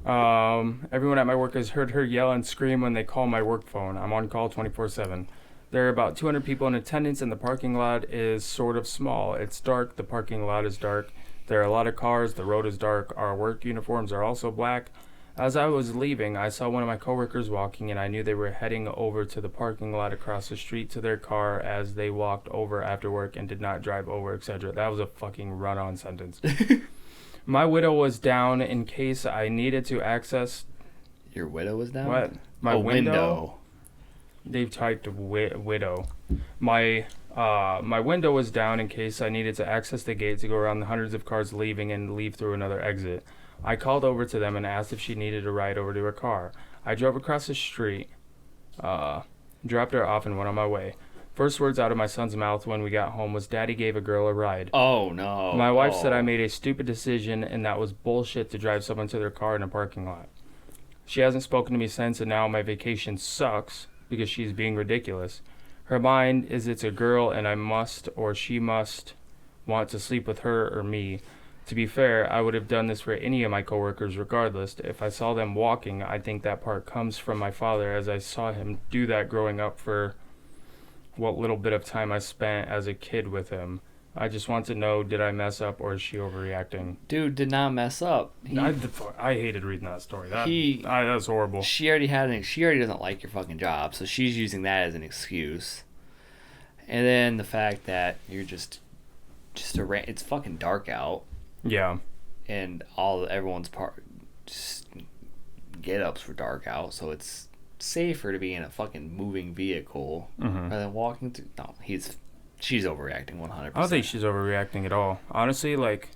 Everyone at my work has heard her yell and scream when they call my work phone. I'm on call 24/7. There are about 200 people in attendance, and the parking lot is sort of small. It's dark. The parking lot is dark. There are a lot of cars. The road is dark. Our work uniforms are also black. As I was leaving, I saw one of my coworkers walking, and I knew they were heading over to the parking lot across the street to their car as they walked over after work and did not drive over, etc. That was a fucking run-on sentence. My widow was down in case I needed to access Your widow was down? What? My window? They've typed widow. My window was down in case I needed to access the gate to go around the hundreds of cars leaving and leave through another exit. I called over to them and asked if she needed a ride over to her car. I drove across the street, dropped her off, and went on my way. First words out of my son's mouth when we got home was, "Daddy gave a girl a ride." Oh, no. My wife said I made a stupid decision and that was bullshit to drive someone to their car in a parking lot. She hasn't spoken to me since, and now my vacation sucks because she's being ridiculous. Her mind is it's a girl and I must or she must want to sleep with her or me. To be fair, I would have done this for any of my coworkers regardless. If I saw them walking, I think that part comes from my father, as I saw him do that growing up for what little bit of time I spent as a kid with him. I just want to know, did I mess up or is she overreacting? Dude did not mess up. I hated reading that story. That was horrible. She already doesn't like your fucking job, so she's using that as an excuse. And then the fact that you're just it's fucking dark out. Yeah. And everyone's get-ups were dark out, so it's safer to be in a fucking moving vehicle rather than walking through. No, she's overreacting 100%. I don't think she's overreacting at all. Honestly, like,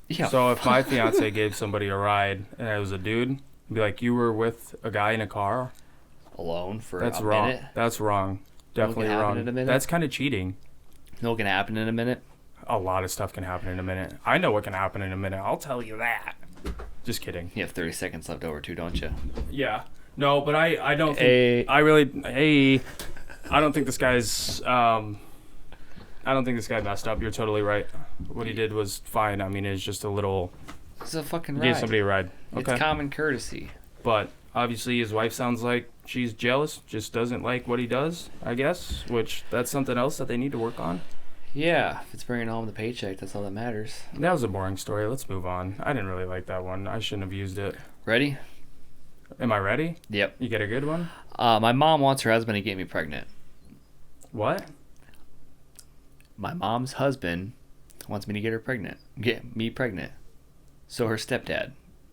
yeah. So if my fiance gave somebody a ride and it was a dude, I'd be like, you were with a guy in a car? Alone for That's a wrong. minute? That's wrong. Definitely wrong. That's kind of cheating. You know what can happen in a minute? A lot of stuff can happen in a minute. I know what can happen in a minute. I'll tell you that. Just kidding. You have 30 seconds left over too, don't you? Yeah. No, but I don't think... I don't think this guy's... I don't think this guy messed up. You're totally right. What he did was fine. I mean, it's just a little... It's a fucking ride. Gave somebody a ride. Okay. It's common courtesy. But obviously his wife sounds like she's jealous, just doesn't like what he does, I guess, which that's something else that they need to work on. Yeah, if it's bringing home the paycheck, that's all that matters. That was a boring story. Let's move on. I didn't really like that one. I shouldn't have used it. Ready? Am I ready? Yep. You get a good one? My mom wants her husband to get me pregnant. What? My mom's husband wants me to get me pregnant. So her stepdad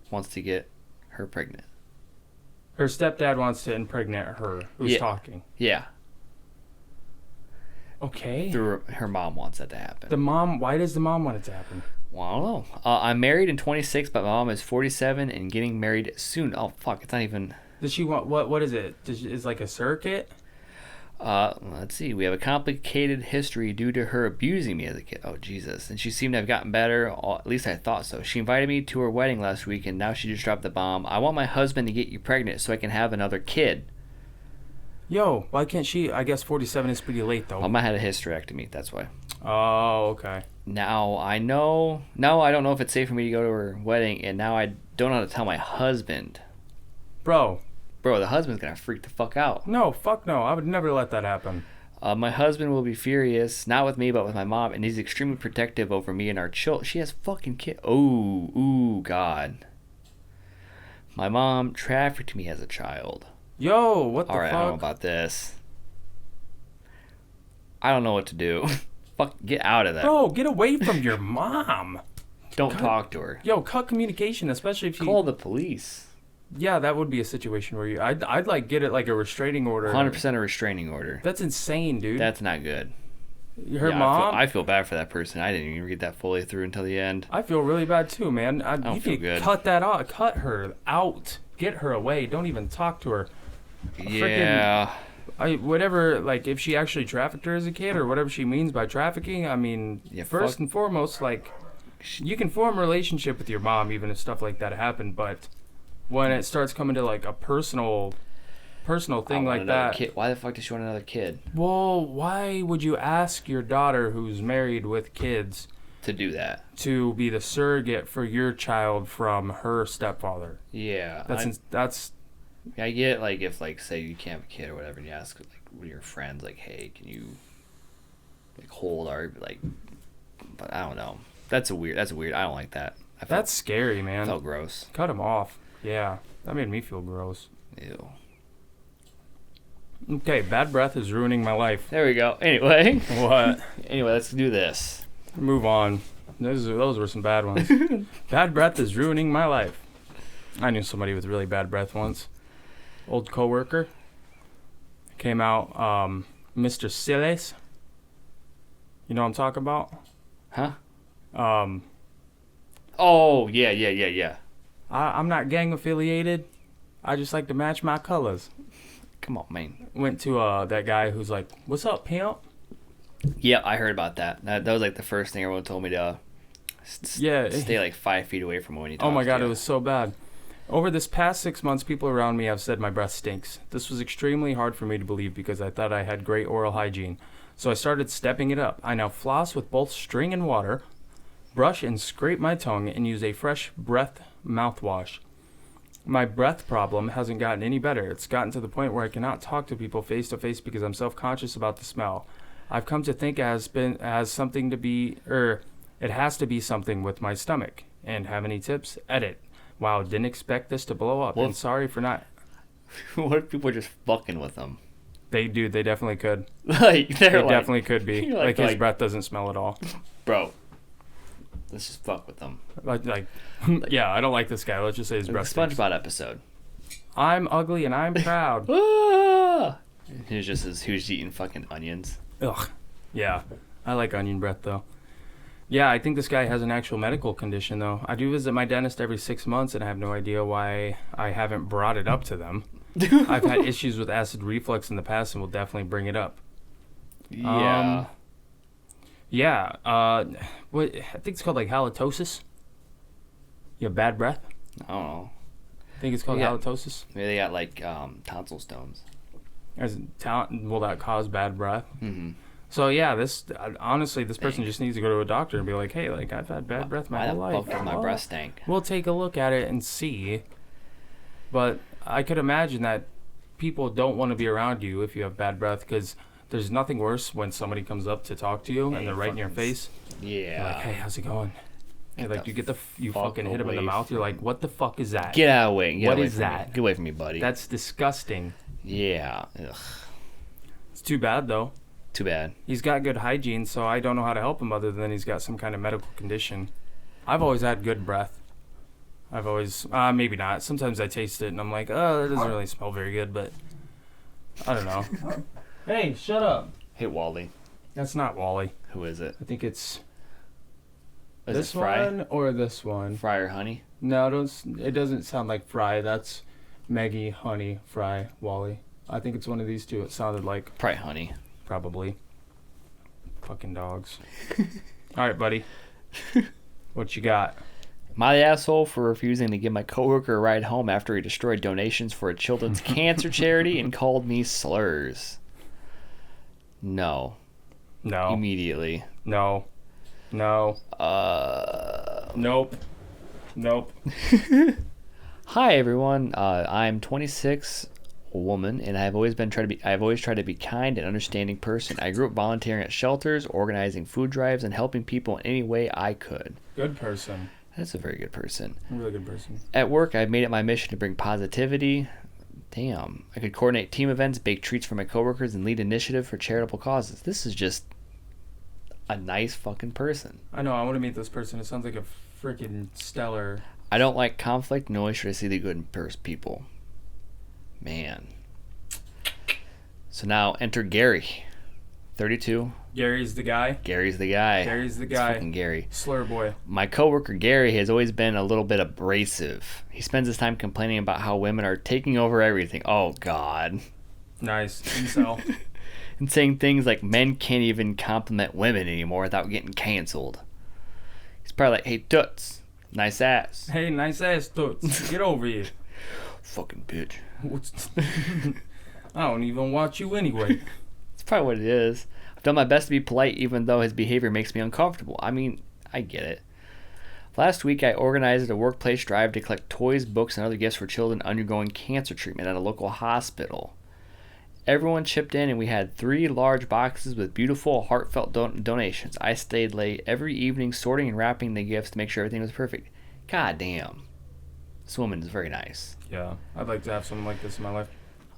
wants to get her pregnant. Her stepdad wants to impregnate her, who's talking. Yeah. Okay. Her mom wants that to happen. Why does the mom want it to happen? Well, I don't know. I'm married and 26, but my mom is 47 and getting married soon. Oh, fuck. It's not even... Does she want... What is it? Is like a surrogate? Let's see. We have a complicated history due to her abusing me as a kid. Oh, Jesus. And she seemed to have gotten better. At least I thought so. She invited me to her wedding last week, and now she just dropped the bomb. I want my husband to get you pregnant so I can have another kid. Yo, why can't she? I guess 47 is pretty late, though. Mama had a hysterectomy. That's why. Oh, okay. Now I know. Now I don't know if it's safe for me to go to her wedding, and now I don't know how to tell my husband. Bro, the husband's gonna freak the fuck out. No, fuck no. I would never let that happen. My husband will be furious, not with me, but with my mom, and he's extremely protective over me and our children. She has fucking kids. Ooh, God. My mom trafficked me as a child. Yo, what the fuck? Alright, I don't know about this. I don't know what to do. Fuck, get out of that. Bro, get away from your mom. Don't talk to her. Yo, cut communication, especially if you... Call the police. Yeah, that would be a situation where I'd like get it like a restraining order. 100% a restraining order. That's insane, dude. That's not good. Her mom? I feel bad for that person. I didn't even read that fully through until the end. I feel really bad too, man. I don't feel good. Cut that out. Cut her out. Get her away. Don't even talk to her. Yeah. Whatever, like, if she actually trafficked her as a kid or whatever she means by trafficking, I mean, first and foremost, like, you can form a relationship with your mom even if stuff like that happened, but when it starts coming to, like, a personal thing like that... Kid. Why the fuck does she want another kid? Well, why would you ask your daughter who's married with kids... to do that? To be the surrogate for your child from her stepfather. Yeah. That's... I get, like, if, like, say you can't have a kid or whatever, and you ask, like, one of your friends, like, hey, can you, like, hold our, like, but I don't know. That's weird. I don't like that. That's scary, man. Felt gross. Cut him off. Yeah. That made me feel gross. Ew. Okay, bad breath is ruining my life. There we go. Anyway. What? Anyway, let's do this. Move on. Those were some bad ones. Bad breath is ruining my life. I knew somebody with really bad breath once. old coworker. Came out, Mr. Siles. You know what I'm talking about? Huh? Um, Oh, yeah. I'm not gang affiliated. I just like to match my colors. Come on, man. Went to that guy who's like, "What's up, pimp?" Yeah, I heard about that. That was like the first thing everyone told me to stay like 5 feet away from when you talk. Oh my god, to. it was so bad. Over this past 6 months, people around me have said my breath stinks. This was extremely hard for me to believe because I thought I had great oral hygiene. So I started stepping it up. I now floss with both string and water, brush and scrape my tongue, and use a fresh breath mouthwash. My breath problem hasn't gotten any better. It's gotten to the point where I cannot talk to people face to face because I'm self-conscious about the smell. I've come to think it has something to be, it has to be something with my stomach. And have any tips? Edit. Wow, didn't expect this to blow up. Well, and sorry for not. What if people are just fucking with them? They definitely could. Like They they're like, definitely could be. You're Like his like- breath doesn't smell at all. bro. Let's just fuck with them. Like, yeah, I don't like this guy. Let's just say his The breath stinks. SpongeBob episode. I'm ugly and I'm proud. Ah! He was eating fucking onions. Ugh. Yeah, I like onion breath though. Yeah, I think this guy has an actual medical condition though. I do visit my dentist every 6 months and I have no idea why I haven't brought it up to them. I've had issues with acid reflux in the past and will definitely bring it up. Yeah. Yeah, what I think it's called like halitosis. You have bad breath? I don't know. I think it's called Yeah. halitosis. Maybe they got like tonsil stones. Will that cause bad breath? Mm-hmm. So yeah, honestly, this person just needs to go to a doctor and be like, hey, like I've had bad breath my Why whole the life. fuck does my Well, breath stink? We'll take a look at it and see. But I could imagine that people don't want to be around you if you have bad breath because there's nothing worse when somebody comes up to talk to you and they're right in your face. You're like, Yeah. hey, how's it going? And like you fuck fucking hit him in the away mouth. You're like, what the fuck is that? Get out of the way. Get What away is from me. that? Get away from me, buddy. That's disgusting. Yeah. Ugh. It's too bad though. Too bad. He's got good hygiene, so I don't know how to help him other than he's got some kind of medical condition. I've always had good breath. I've always, maybe not. Sometimes I taste it and I'm like, oh, that doesn't really smell very good, but I don't know. Hey, shut up. Hey, Wally. That's not Wally. Who is it? I think it's Is this it Fry? one or this one. Fry or Honey? No, it doesn't sound like Fry. That's Maggie, Honey, Fry, Wally. I think it's one of these two. It sounded like Probably Honey. probably. Fucking dogs. All right, buddy. What you got? My asshole for refusing to give my coworker a ride home after he destroyed donations for a children's cancer charity and called me slurs. No. No. Immediately. No. No. Nope. Nope. Hi everyone. I'm 26, a woman, and I've always tried to be kind and understanding person. I grew up volunteering at shelters, organizing food drives, and helping people in any way I could. Good person. That's a very good person. A really good person. At work, I've made it my mission to bring positivity. Damn. I could coordinate team events, bake treats for my coworkers, and lead initiative for charitable causes. This is just a nice fucking person. I know. I want to meet this person. It sounds like a freaking stellar. I don't like conflict, nor should I see the good in people. Man. So now enter Gary. 32. Gary's the guy. Gary's the guy. Gary's the It's guy. fucking Gary. Slur boy. My coworker Gary has always been a little bit abrasive. He spends his time complaining about how women are taking over everything. Oh, God. Nice. Incel. And saying things like men can't even compliment women anymore without getting canceled. He's probably like, hey, toots, nice ass. Hey, nice ass toots. Get over here. Fucking bitch. I don't even watch you anyway. That's probably what it is. I've done my best to be polite even though his behavior makes me uncomfortable. I mean, I get it. Last week, I organized a workplace drive to collect toys, books, and other gifts for children undergoing cancer treatment at a local hospital. Everyone chipped in, and we had 3 large boxes with beautiful, heartfelt donations. I stayed late every evening sorting and wrapping the gifts to make sure everything was perfect. God damn. This woman is very nice. Yeah, I'd like to have someone like this in my life.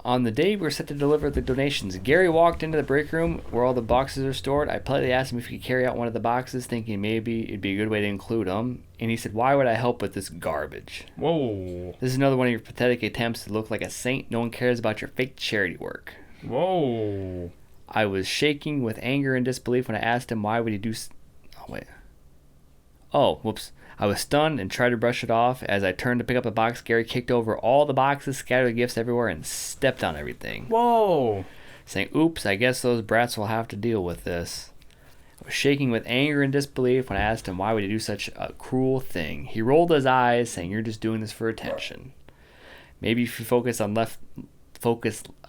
On the day we were set to deliver the donations, Gary walked into the break room where all the boxes are stored. I politely asked him if he could carry out one of the boxes, thinking maybe it'd be a good way to include them. And he said, "Why would I help with this garbage? Whoa. This is another one of your pathetic attempts to look like a saint. No one cares about your fake charity work." Whoa. I was shaking with anger and disbelief when I asked him why would he do... whoops. I was stunned and tried to brush it off. As I turned to pick up the box, Gary kicked over all the boxes, scattered the gifts everywhere, and stepped on everything. Whoa. Saying, "Oops, I guess those brats will have to deal with this." I was shaking with anger and disbelief when I asked him why would he do such a cruel thing. He rolled his eyes, saying, "You're just doing this for attention. Maybe if you focus less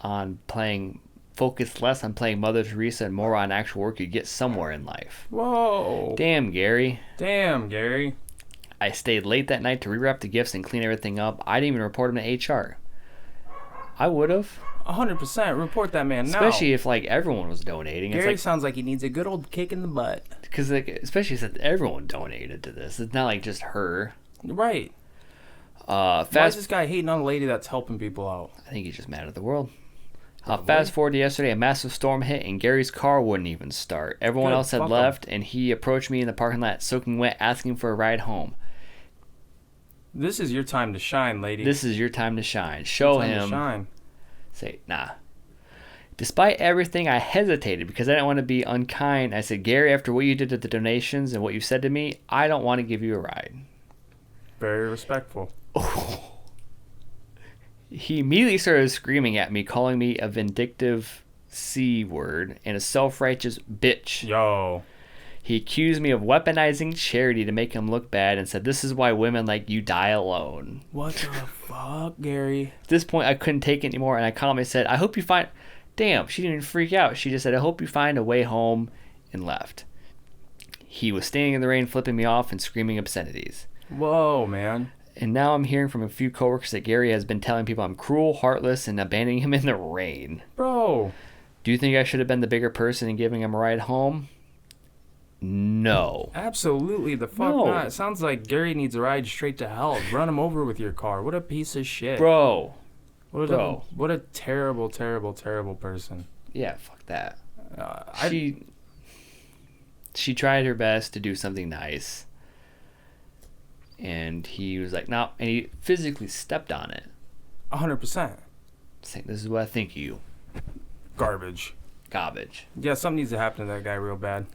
on playing Mother Teresa and more on actual work, you'd get somewhere in life." Whoa. Damn, Gary. Damn, Gary. I stayed late that night to rewrap the gifts and clean everything up. I didn't even report him to HR. I would have. 100%. Report that man now. Especially if, like, everyone was donating. Gary It's sounds like he needs a good old kick in the butt. because, like, especially since everyone donated to this. It's not like just her. Right. Why is Fast. this guy hating on a lady that's helping people out? I think he's just mad at the world. Probably. Fast forward to yesterday, a massive storm hit and Gary's car wouldn't even start. Everyone Good, else had fuck 'em. left, and he approached me in the parking lot, soaking wet, asking for a ride home. This is your time to shine, lady. This is your time to shine. Show Time to him. shine. Say, nah. Despite everything, I hesitated because I didn't want to be unkind. I said, "Gary, after what you did at the donations and what you said to me, I don't want to give you a ride." Very respectful. He immediately started screaming at me, calling me a vindictive C word and a self-righteous bitch. Yo. He accused me of weaponizing charity to make him look bad and said, "This is why women like you die alone." What the fuck, Gary? At this point, I couldn't take it anymore, and I calmly said, "I hope you find..." Damn, she didn't even freak out. She just said, "I hope you find a way home," and left. He was standing in the rain, flipping me off and screaming obscenities. Whoa, man. And now I'm hearing from a few coworkers that Gary has been telling people I'm cruel, heartless, and abandoning him in the rain. Bro. Do you think I should have been the bigger person and giving him a ride home? No. Absolutely the fuck No. not. It sounds like Gary needs a ride straight to hell. Run him over with your car. What a piece of shit. Bro. What a terrible, terrible, terrible person. Yeah, fuck that. I She tried her best to do something nice. And he was like, "No," and he physically stepped on it. 100%. Saying, "This is what I think of you. Garbage. Garbage." Yeah, something needs to happen to that guy real bad.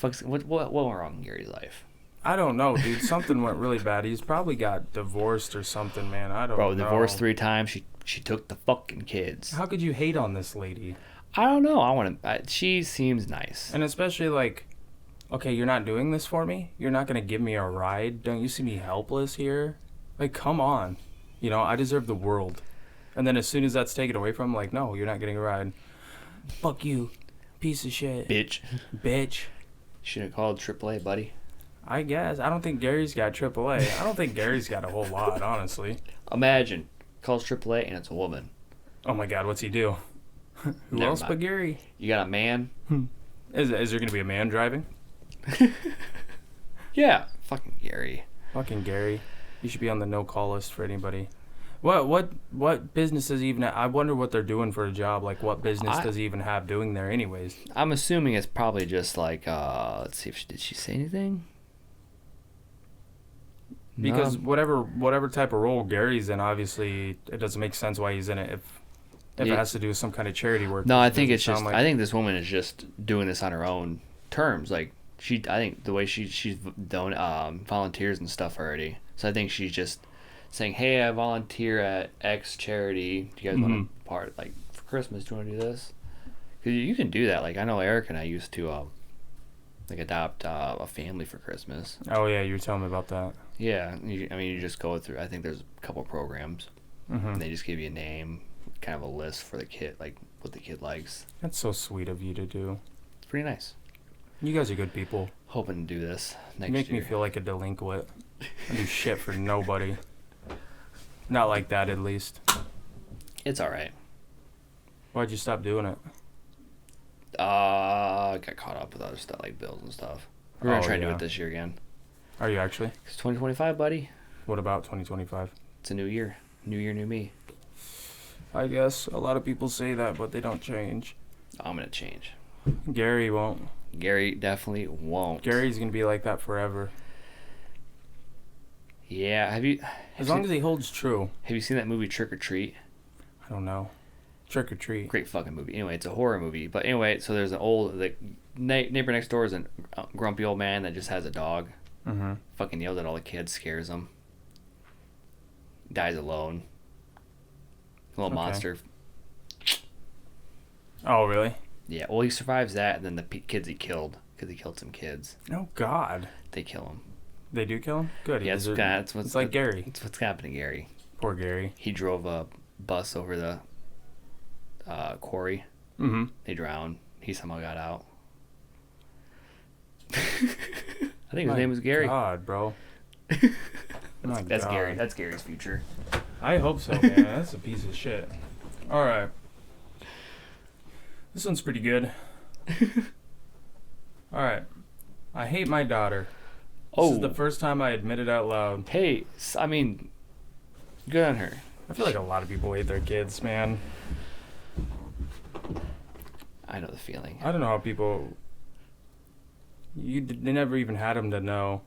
What went wrong in Gary's life? I don't know, dude. Something went really bad. He's probably got divorced or something, man. I don't know. Bro, divorced 3 times. She took the fucking kids. How could you hate on this lady? I don't know. She seems nice. And especially like, okay, you're not doing this for me? You're not going to give me a ride? Don't you see me helpless here? Like, come on. You know, I deserve the world. And then as soon as that's taken away from him, like, no, you're not getting a ride. Fuck you, piece of shit. Bitch. Bitch. Should have called AAA, buddy. I guess. I don't think Gary's got AAA. I don't think Gary's got a whole lot, honestly. Imagine. Calls AAA and it's a woman. Oh my god, what's he do? Who Never else mind. but Gary? You got a man? Is there going to be a man driving? Yeah. Fucking Gary. Fucking Gary. You should be on the no-call list for anybody. What business does he even I wonder what they're doing for a job. Like, what business does he even have doing there anyways? I'm assuming it's probably just like, let's see if did she say anything? Because No. whatever type of role Gary's in, obviously, it doesn't make sense why he's in it if Yeah. it has to do with some kind of charity work. No, which I think doesn't it's just. sound like- I think this woman is just doing this on her own terms. Like I think the way she's done volunteers and stuff already. So I think she's just saying, "Hey, I volunteer at X charity. Do you guys want to part like for Christmas? Do you want to do this?" Because you can do that. Like I know Eric and I used to like adopt a family for Christmas. Oh yeah, you were telling me about that. Yeah, you just go through. I think there's a couple programs. And they just give you a name, kind of a list for the kid, like what the kid likes. That's so sweet of you to do. It's pretty nice. You guys are good people. Hoping to do this next You make year. me feel like a delinquent. I do shit for nobody. Not like that, at least. It's all right. Why'd you stop doing it? Got caught up with other stuff like bills and stuff. We're gonna Oh, try to do yeah. it this year again. Are you actually? It's 2025, buddy. What about 2025? It's a new year. New year, new me. I guess a lot of people say that, but they don't change. I'm gonna change. Gary won't. Gary definitely won't. Gary's gonna be like that forever. Yeah, have you? As long as he holds true. Have you seen that movie Trick or Treat? I don't know. Trick or Treat. Great fucking movie. Anyway, it's a horror movie. But anyway, so there's an old neighbor next door is a grumpy old man that just has a dog. Mm-hmm. Fucking yells at all the kids, scares them. Dies alone. Little monster. Oh, really? Yeah. Well, he survives that, and then the kids he killed, because he killed some kids. Oh, God. They kill him. They do kill him? Good. Yeah, it's like Gary. It's what's happening to Gary. Poor Gary. He drove a bus over the quarry. Mm-hmm. They drowned. He somehow got out. I think his name was Gary. God, bro. That's Gary. That's Gary's future. I hope so, man. That's a piece of shit. All right. This one's pretty good. All right. I hate my daughter. This is the first time I admit it out loud. Hey, I mean, good on her. I feel like a lot of people hate their kids, man. I know the feeling. I don't know how people... They never even had them to know.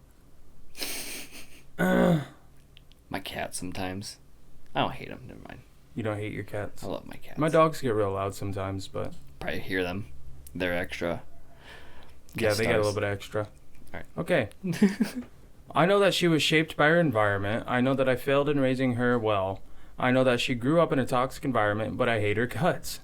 My cat sometimes. I don't hate them. Never mind. You don't hate your cats? I love my cats. My dogs get real loud sometimes, but... Probably hear them. They're extra. Yeah, they get a little bit extra. Alright. Okay. I know that she was shaped by her environment. I know that I failed in raising her well. I know that she grew up in a toxic environment, but I hate her guts.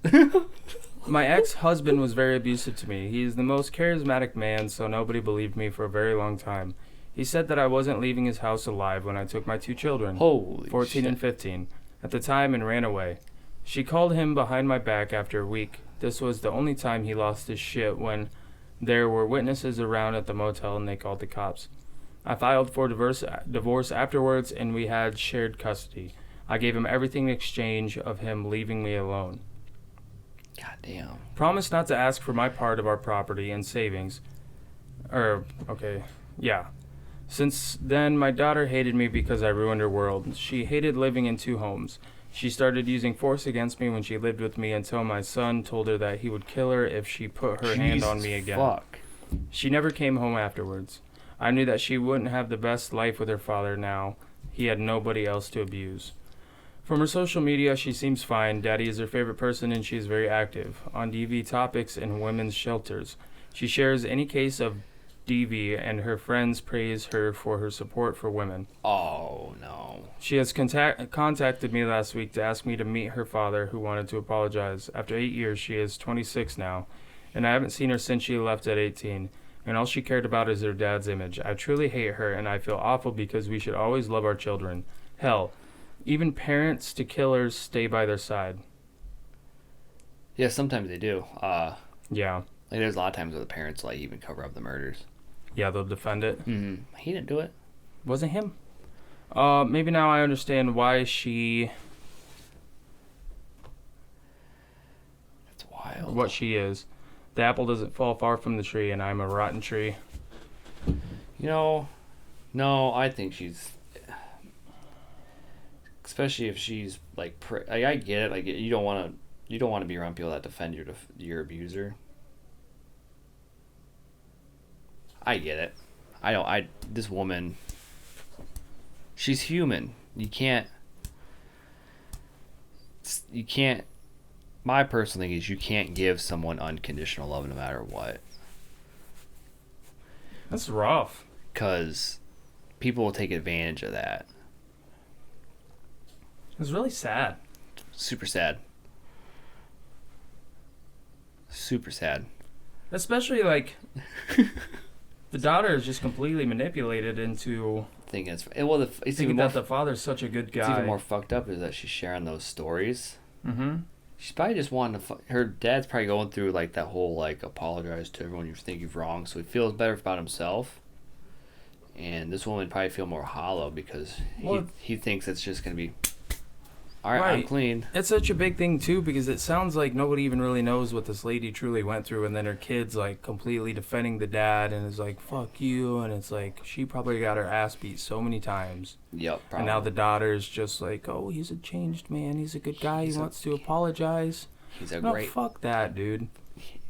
My ex-husband was very abusive to me. He is the most charismatic man, so nobody believed me for a very long time. He said that I wasn't leaving his house alive when I took my 2 children, Holy 14 shit. and 15, at the time and ran away. She called him behind my back after a week. This was the only time he lost his shit, when there were witnesses around at the motel and they called the cops. I filed for divorce afterwards, and we had shared custody. I gave him everything in exchange of him leaving me alone. God damn. Promised not to ask for my part of our property and savings. Since then, my daughter hated me because I ruined her world. She hated living in 2 homes. She started using force against me when she lived with me until my son told her that he would kill her if she put her hand on me again. Fuck. She never came home afterwards. I knew that she wouldn't have the best life with her father now. He had nobody else to abuse. From her social media, she seems fine. Daddy is her favorite person, and she is very active on DV topics and women's shelters. She shares any case of DV, and her friends praise her for her support for women. Oh, no. She has contacted me last week to ask me to meet her father, who wanted to apologize. After 8 years, she is 26 now, and I haven't seen her since she left at 18, and all she cared about is her dad's image. I truly hate her, and I feel awful because we should always love our children. Hell, even parents to killers stay by their side. Yeah, sometimes they do. Yeah. Like, there's a lot of times where the parents, like, even cover up the murders. Yeah, they'll defend it. Mm-hmm. He didn't do it. Wasn't him? Maybe now I understand why she... That's wild. What she is. The apple doesn't fall far from the tree, and I'm a rotten tree. You know, no, I think she's... Especially if she's, like, I get it. Like, you don't want to be around people that defend your abuser. I get it. This woman, she's human. You can't, my personal thing is you can't give someone unconditional love no matter what. That's rough. Because people will take advantage of that. It's really sad. Super sad. Super sad. Especially, like... The daughter is just completely manipulated into Thinking thinking that the father's such a good guy. It's even more fucked up is that she's sharing those stories. Mm-hmm. She's probably just wanting to... her dad's probably going through, like, that whole, like, apologize to everyone you think you've wronged, so he feels better about himself. And this woman probably feel more hollow because he thinks it's just going to be... All right, I'm clean. It's such a big thing too because it sounds like nobody even really knows what this lady truly went through, and then her kid's like completely defending the dad and is like "fuck you," and it's like she probably got her ass beat so many times. Yep. Probably. And now the daughter's just like, "Oh, he's a changed man. He's a good guy. He wants to apologize." He's a No, great. fuck that, dude.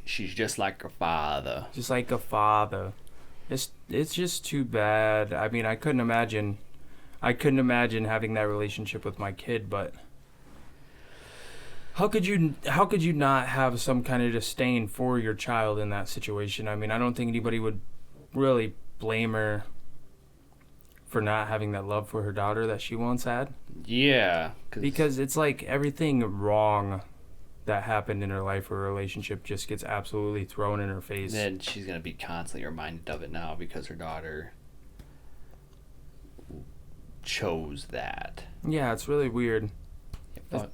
She's just like her father. Just like a father. It's just too bad. I mean, I couldn't imagine having that relationship with my kid, but how could you not have some kind of disdain for your child in that situation? I mean, I don't think anybody would really blame her for not having that love for her daughter that she once had. Yeah. Because it's like everything wrong that happened in her life or relationship just gets absolutely thrown in her face. Then she's going to be constantly reminded of it now because her daughter chose that. Yeah, it's really weird. But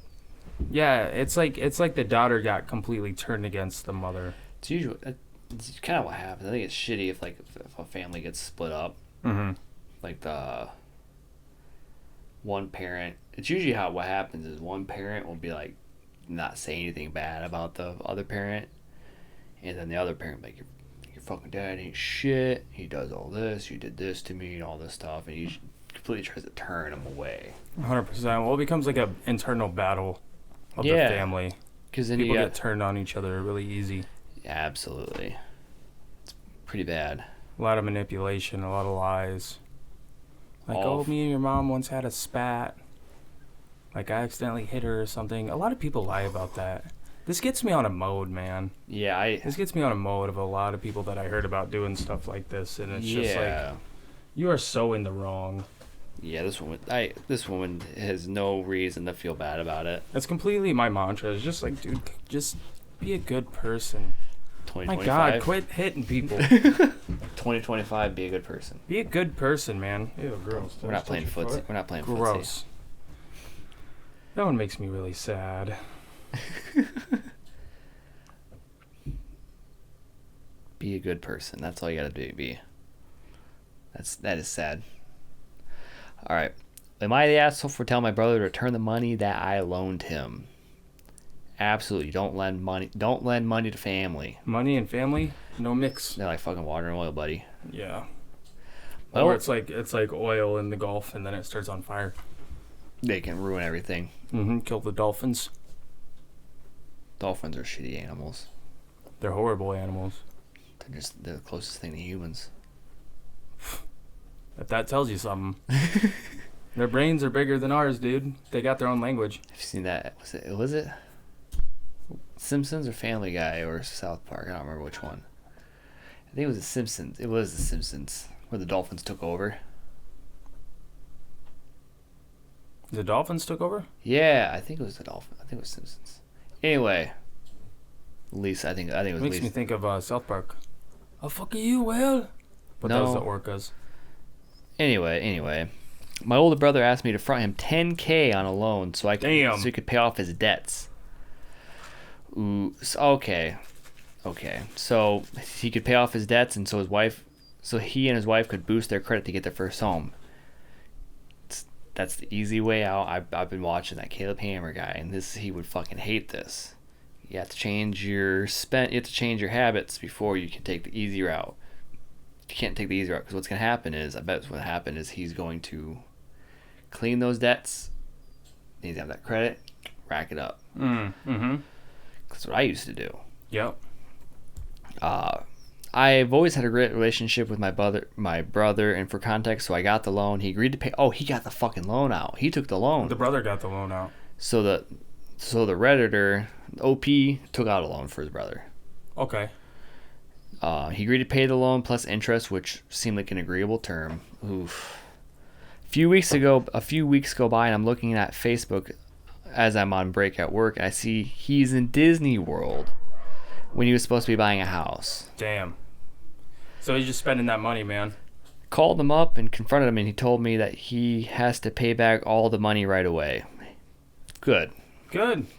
Yeah, it's like the daughter got completely turned against the mother. it's usually it's kind of what happens. I think it's shitty if if a family gets split up. Mm-hmm. Like the one parent. It's usually what happens is one parent will be like not say anything bad about the other parent, and then the other parent like your fucking dad ain't shit. He does all this. You did this to me and all this stuff, and he completely tries to turn him away. 100%. Well, it becomes like an internal battle of the family. Because then People get turned on each other really easy. Absolutely. It's pretty bad. A lot of manipulation, a lot of lies. Like, me and your mom once had a spat. Like, I accidentally hit her or something. A lot of people lie about that. This gets me on a mode, man. Yeah, This gets me on a mode of a lot of people that I heard about doing stuff like this, and it's just like, you are so in the wrong. Yeah, this woman has no reason to feel bad about it. That's completely my mantra. It's just like, dude, just be a good person. 2025. My God, quit hitting people. 2025, be a good person. Be a good person, man. Ew, gross. We're not playing footsie. We're not playing footsie. Gross. That one makes me really sad. Be a good person. That's all you gotta be. That is sad. All right. Am I the asshole for telling my brother to return the money that I loaned him? Absolutely. Don't lend money to family. Money and family, no mix. They're like fucking water and oil, buddy. Yeah. Well, Or it's like oil in the Gulf, and then it starts on fire. they can ruin everything. Kill the dolphins. Dolphins are shitty animals. They're horrible animals. They're just the closest thing to humans. If that tells you something. Their brains are bigger than ours, dude. They got their own language. Have you seen that? Was it Simpsons or Family Guy or South Park? I don't remember which one. I think it was The Simpsons. It was The Simpsons where the Dolphins took over. The dolphins took over? Yeah, I think it was the Dolphins. I think it was Simpsons. Anyway, Lisa. I think it was Makes Lisa. me think of South Park. Oh, fuck you, Will. But that was the orcas. Anyway, my older brother asked me to front him $10K on a loan so he could pay off his debts. Ooh, okay. So he could pay off his debts, and so he and his wife could boost their credit to get their first home. That's the easy way out. I've been watching that Caleb Hammer guy, and he would fucking hate this. You have to change your habits before you can take the easy route. You can't take the easy route because what's going to happen is he's going to clean those debts. He's going to have that credit, rack it up. Mm-hmm. That's what I used to do. Yep. I've always had a great relationship with my brother, and for context, so I got the loan. He agreed to pay. Oh, he got the fucking loan out. He took the loan. The brother got the loan out. So the Redditor, OP, took out a loan for his brother. Okay. He agreed to pay the loan plus interest, which seemed like an agreeable term. Oof. A few weeks go by, and I'm looking at Facebook as I'm on break at work, and I see he's in Disney World when he was supposed to be buying a house. Damn. So he's just spending that money, man. Called him up and confronted him, and he told me that he has to pay back all the money right away. Good.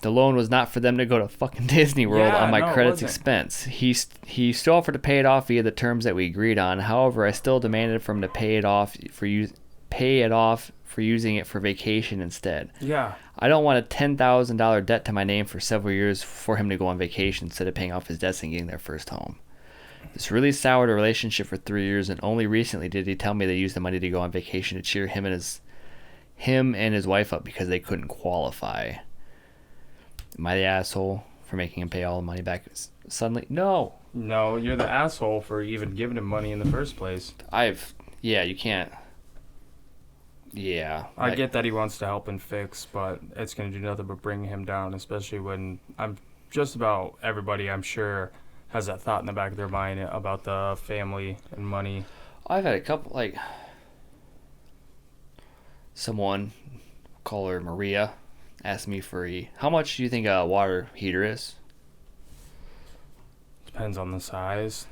The loan was not for them to go to fucking Disney World on my credit's expense. He still offered to pay it off via the terms that we agreed on. However, I still demanded for him to pay it off for using it for vacation instead. Yeah. I don't want a $10,000 debt to my name for several years for him to go on vacation instead of paying off his debts and getting their first home. This really soured a relationship for 3 years, and only recently did he tell me they used the money to go on vacation to cheer him and his wife up because they couldn't qualify. Am I the asshole for making him pay all the money back suddenly? No. No, you're the asshole for even giving him money in the first place. Yeah, you can't. Yeah. I get that he wants to help and fix, but it's going to do nothing but bring him down, especially when just about everybody, I'm sure, has that thought in the back of their mind about the family and money. I've had a couple, someone, call her Maria, asked me how much do you think a water heater is? Depends on the size.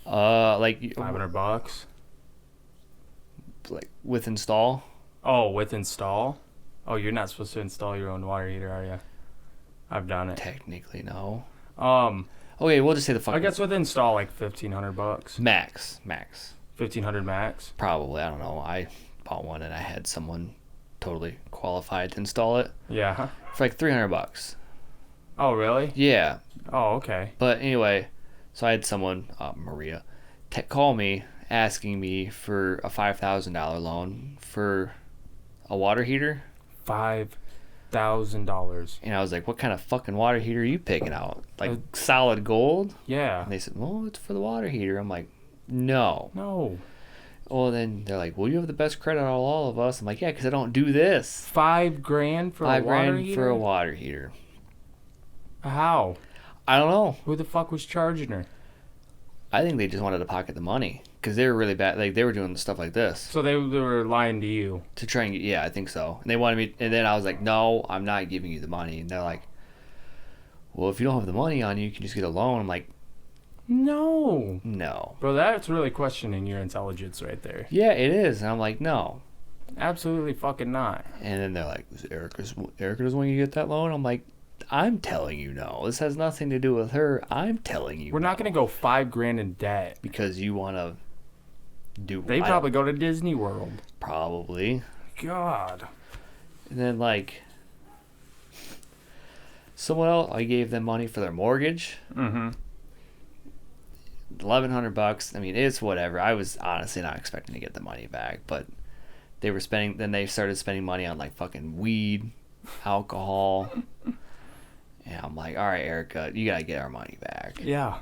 $500. With install? Oh, with install? Oh, you're not supposed to install your own water heater, are you? I've done it. Technically, no. Okay, we'll just say the fucking... I guess with install, $1,500. Max. 1,500 max? Probably, I don't know. I bought one and I had someone totally qualified to install it. Yeah. For $300. Oh, really? Yeah. Oh, okay. But anyway, so I had someone, Maria, call me asking me for a $5,000 loan for a water heater. $5,000. And I was like, what kind of fucking water heater are you picking out? Solid gold? Yeah. And they said, well, it's for the water heater. I'm like, no. Well, then they're like, well, you have the best credit out of all of us. I'm like, yeah, because I don't do this. $5,000 for a water heater? $5,000 for a water heater. How? I don't know. Who the fuck was charging her? I think they just wanted to pocket the money because they were really bad. They were doing stuff like this. So they were lying to you to try and get. Yeah, I think so. And they wanted me. And then I was like, no, I'm not giving you the money. And they're like, well, if you don't have the money on you, you can just get a loan. I'm like, no, bro. That's really questioning your intelligence right there. Yeah, it is. And I'm like, no, absolutely fucking not. And then they're like, Erica doesn't want you to get that loan. I'm like, I'm telling you no. This has nothing to do with her. I'm telling you we're not going to go $5,000 in debt because you want to do. They probably go to Disney World. Probably. God. And then someone else, I gave them money for their mortgage. Mm-hmm. $1,100. I mean, it's whatever. I was honestly not expecting to get the money back, but they were spending. Then they started spending money on fucking weed, alcohol. And I'm like, all right, Erica, you gotta get our money back. Yeah.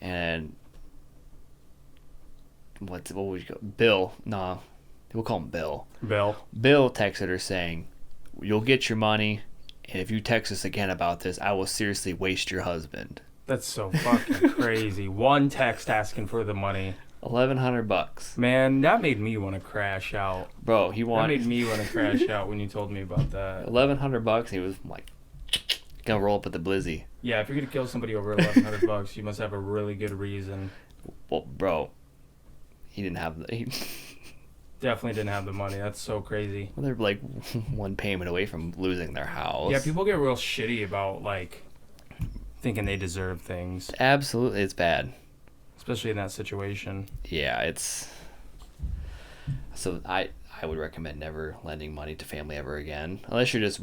And what would you go? Bill? No, we'll call him Bill. Bill texted her saying, "You'll get your money, and if you text us again about this, I will seriously waste your husband." That's so fucking crazy. One text asking for the money. $1,100. Man, that made me want to crash out. Bro, that made me want to crash out when you told me about that. $1,100. He was like, gonna roll up with the blizzy. Yeah, if you're gonna kill somebody over $1,100, you must have a really good reason. Well, bro, he didn't have the. Definitely didn't have the money. That's so crazy. Well, they're one payment away from losing their house. Yeah, people get real shitty about thinking they deserve things. Absolutely, it's bad. Especially in that situation. Yeah, it's. So I would recommend never lending money to family ever again, unless you're just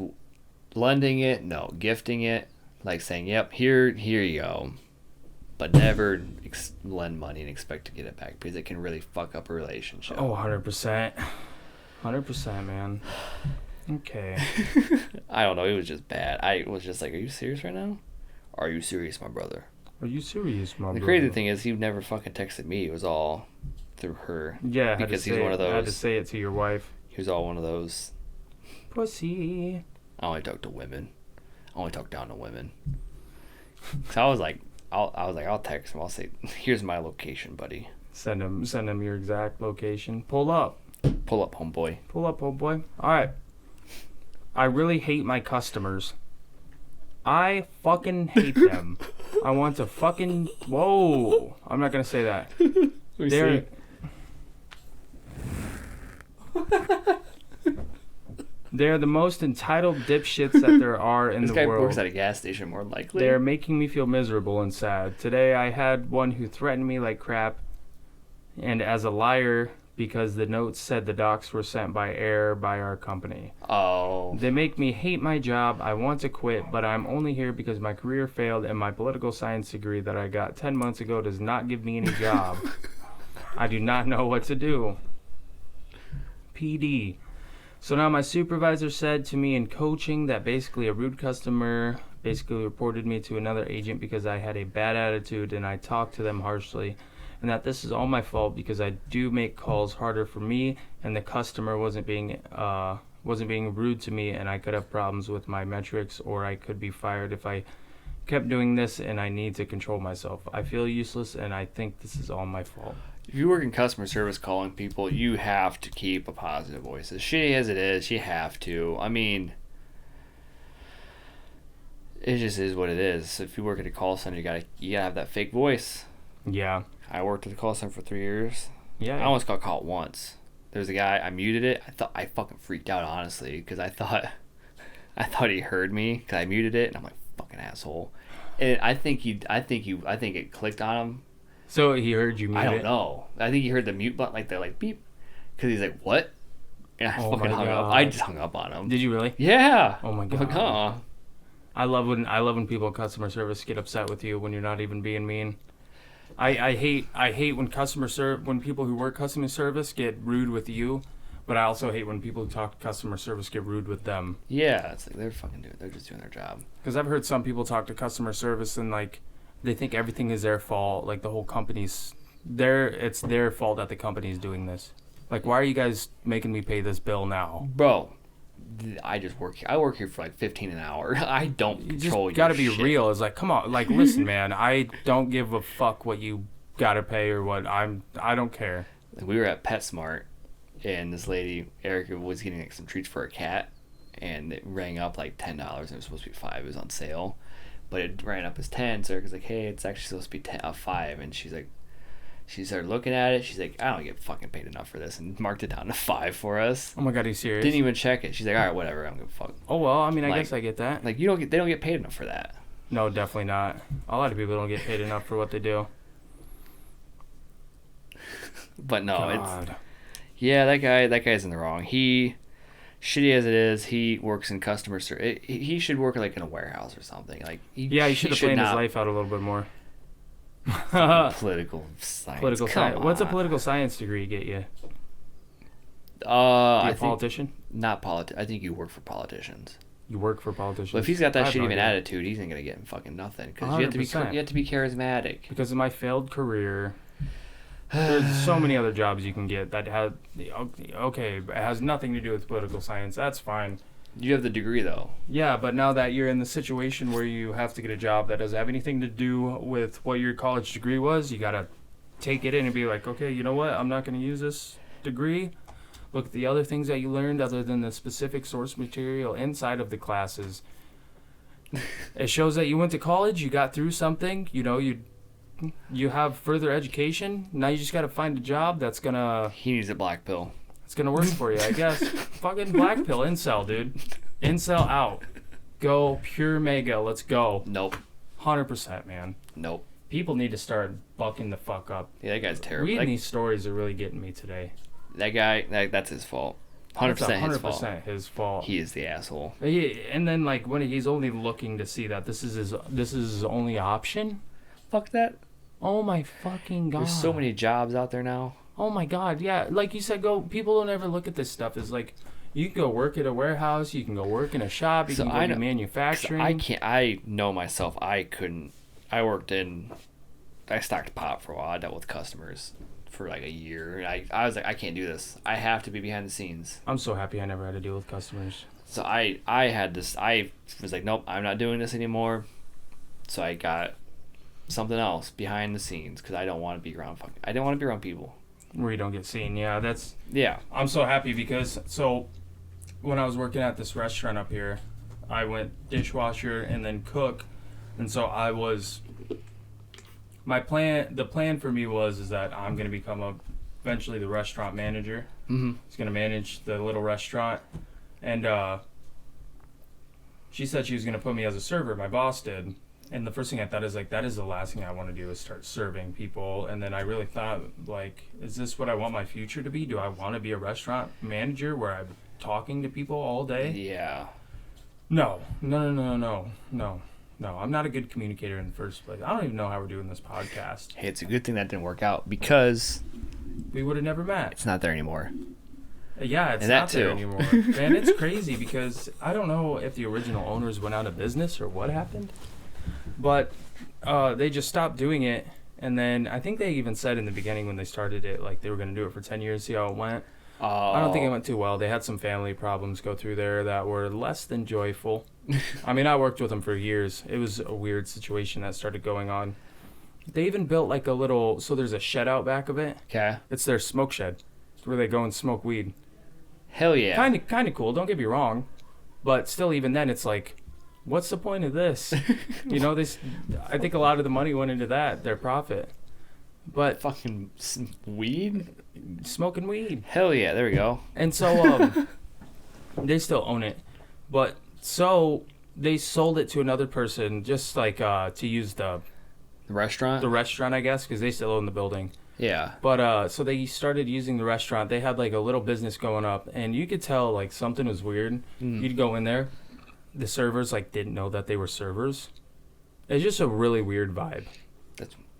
lending it. No, gifting it, saying, "Yep, here you go," but never lend money and expect to get it back because it can really fuck up a relationship. Oh, 100%, 100%, man. Okay. I don't know. It was just bad. I was just like, "Are you serious right now? Are you serious, my brother? Are you serious, my brother?" The crazy thing is, he never fucking texted me. It was all through her. Yeah, because he's one of those. I had to say it to your wife. He was all one of those. Pussy. I only talk to women. I only talk down to women. So I was like, I'll text him. I'll say, "Here's my location, buddy." Send him your exact location. Pull up, homeboy. Pull up, homeboy. All right. I really hate my customers. I fucking hate them. I want to fucking... Whoa. I'm not going to say that. They're the most entitled dipshits that there are in the world. This guy works at a gas station, more likely. They're making me feel miserable and sad. Today I had one who threatened me like crap, and as a liar, because the notes said the docs were sent by error by our company. Oh. They make me hate my job. I want to quit, but I'm only here because my career failed and my political science degree that I got 10 months ago does not give me any job. I do not know what to do. PD. So now my supervisor said to me in coaching that basically a rude customer basically reported me to another agent because I had a bad attitude and I talked to them harshly, and that this is all my fault because I do make calls harder for me and the customer wasn't being rude to me, and I could have problems with my metrics or I could be fired if I kept doing this, and I need to control myself. I feel useless and I think this is all my fault. If you work in customer service calling people, you have to keep a positive voice. As shitty as it is, you have to. I mean, it just is what it is. If you work at a call center, you gotta have that fake voice. Yeah. I worked at a call center for 3 years. Yeah. I almost got caught once. There's a guy, I muted it. I fucking freaked out, honestly, because I thought he heard me because I muted it, and I'm like, fucking asshole. And I think it clicked on him. So he heard you mute it? I don't know. I think he heard the mute button, like the beep, because he's like, what? And I fucking hung up. I just hung up on him. Did you really? Yeah. Oh my god. Like, huh. I love when people in customer service get upset with you when you're not even being mean. I hate when people who work customer service get rude with you, but I also hate when people who talk customer service get rude with them. Yeah, it's like they're just doing their job. Because I've heard some people talk to customer service and like they think everything is their fault, like the whole company's it's their fault that the company's doing this. Like, why are you guys making me pay this bill now? Bro, I work here for like 15 an hour. I don't control your shit. You gotta be real. It's like, come on, like, listen, man, I don't give a fuck what you gotta pay or what I don't care. We were at PetSmart, and this lady, Erica, was getting like some treats for her cat, and it rang up like $10, and it was supposed to be $5. It was on sale, but it ran up as 10. So Erica's like, hey, it's actually supposed to be $5, and she's like, she started looking at it. She's like, I don't get fucking paid enough for this, and marked it down to $5 for us. Oh my god, are you serious? Didn't even check it. She's like, all right, whatever. I don't give a fuck. Oh well, I mean, I guess I get that. Like, they don't get paid enough for that. No, definitely not. A lot of people don't get paid enough for what they do. But no, God. that guy's in the wrong. He, shitty as it is, he works in customer service. He should work like in a warehouse or something. Like, he should have planned his life out a little bit more. Political science. What's a political science degree get you? I think politician? Not I think you work for politicians. You work for politicians. But if he's got that shitty of an attitude, he's not gonna get fucking nothing. Because you have to be charismatic. Because of my failed career, there's so many other jobs you can get that have it has nothing to do with political science. That's fine. You have the degree though. Yeah, but now that you're in the situation where you have to get a job that doesn't have anything to do with what your college degree was, you gotta take it in and be like, okay, you know what? I'm not gonna use this degree. Look at the other things that you learned other than the specific source material inside of the classes. It shows that you went to college, you got through something, you have further education. Now you just gotta find a job that's gonna... He needs a black pill. It's gonna work for you, I guess. Fucking black pill, incel, dude. Incel out. Go pure mega, let's go. Nope. 100%, man. Nope. People need to start bucking the fuck up. Yeah, that guy's terrible. Reading these stories are really getting me today. That guy, that's his fault. 100% his fault. He is the asshole. And then, like, when he's only looking to see that this is his only option. Fuck that. Oh my fucking god. There's so many jobs out there now. Oh my god, yeah. Like you said, people don't ever look at this stuff as like, you can go work at a warehouse, you can go work in a shop, you can go do manufacturing. I know myself, I stocked pot for a while. I dealt with customers for like a year. I was like, I can't do this. I have to be behind the scenes. I'm so happy I never had to deal with customers. So I was like, nope, I'm not doing this anymore. So I got something else behind the scenes because I don't want to be around people. Where you don't get seen. Yeah, yeah. I'm so happy because when I was working at this restaurant up here, I went dishwasher and then cook, and so the plan for me is that I'm gonna become eventually the restaurant manager. Mm-hmm. He's gonna manage the little restaurant, and she said she was gonna put me as a server. My boss did, And the first thing I thought is like, that is the last thing I want to do is start serving people. And then I really thought, like, is this what I want my future to be? Do I want to be a restaurant manager where I'm talking to people all day? Yeah. No. I'm not a good communicator in the first place. I don't even know how we're doing this podcast. Hey, it's a good thing that didn't work out because We would have never met. it's not there anymore. Yeah, it's And that not there too. anymore. Man, it's crazy because I don't know if the original owners went out of business or what happened. But they just stopped doing it. And then I think they even said in the beginning when they started it, like they were going to do it for 10 years, see how it went. Oh. I don't think it went too well. They had some family problems go through there that were less than joyful. I mean, I worked with them for years. It was a weird situation that started going on. They even built like a little, so there's a shed out back of it. Okay. It's their smoke shed. It's where they go and smoke weed. Hell yeah. Kind of cool, don't get me wrong. But still, even then, it's like, what's the point of this? You know, I think a lot of the money went into that, their profit. But Fucking weed? smoking weed. Hell yeah. There we go. And so they still own it. But so they sold it to another person just like to use the Restaurant? restaurant, I guess, because they still own the building. Yeah. But so they started using the restaurant. They had like a little business going up, and you could tell like something was weird. You'd go in there, the servers like didn't know that they were servers. It's just a really weird vibe.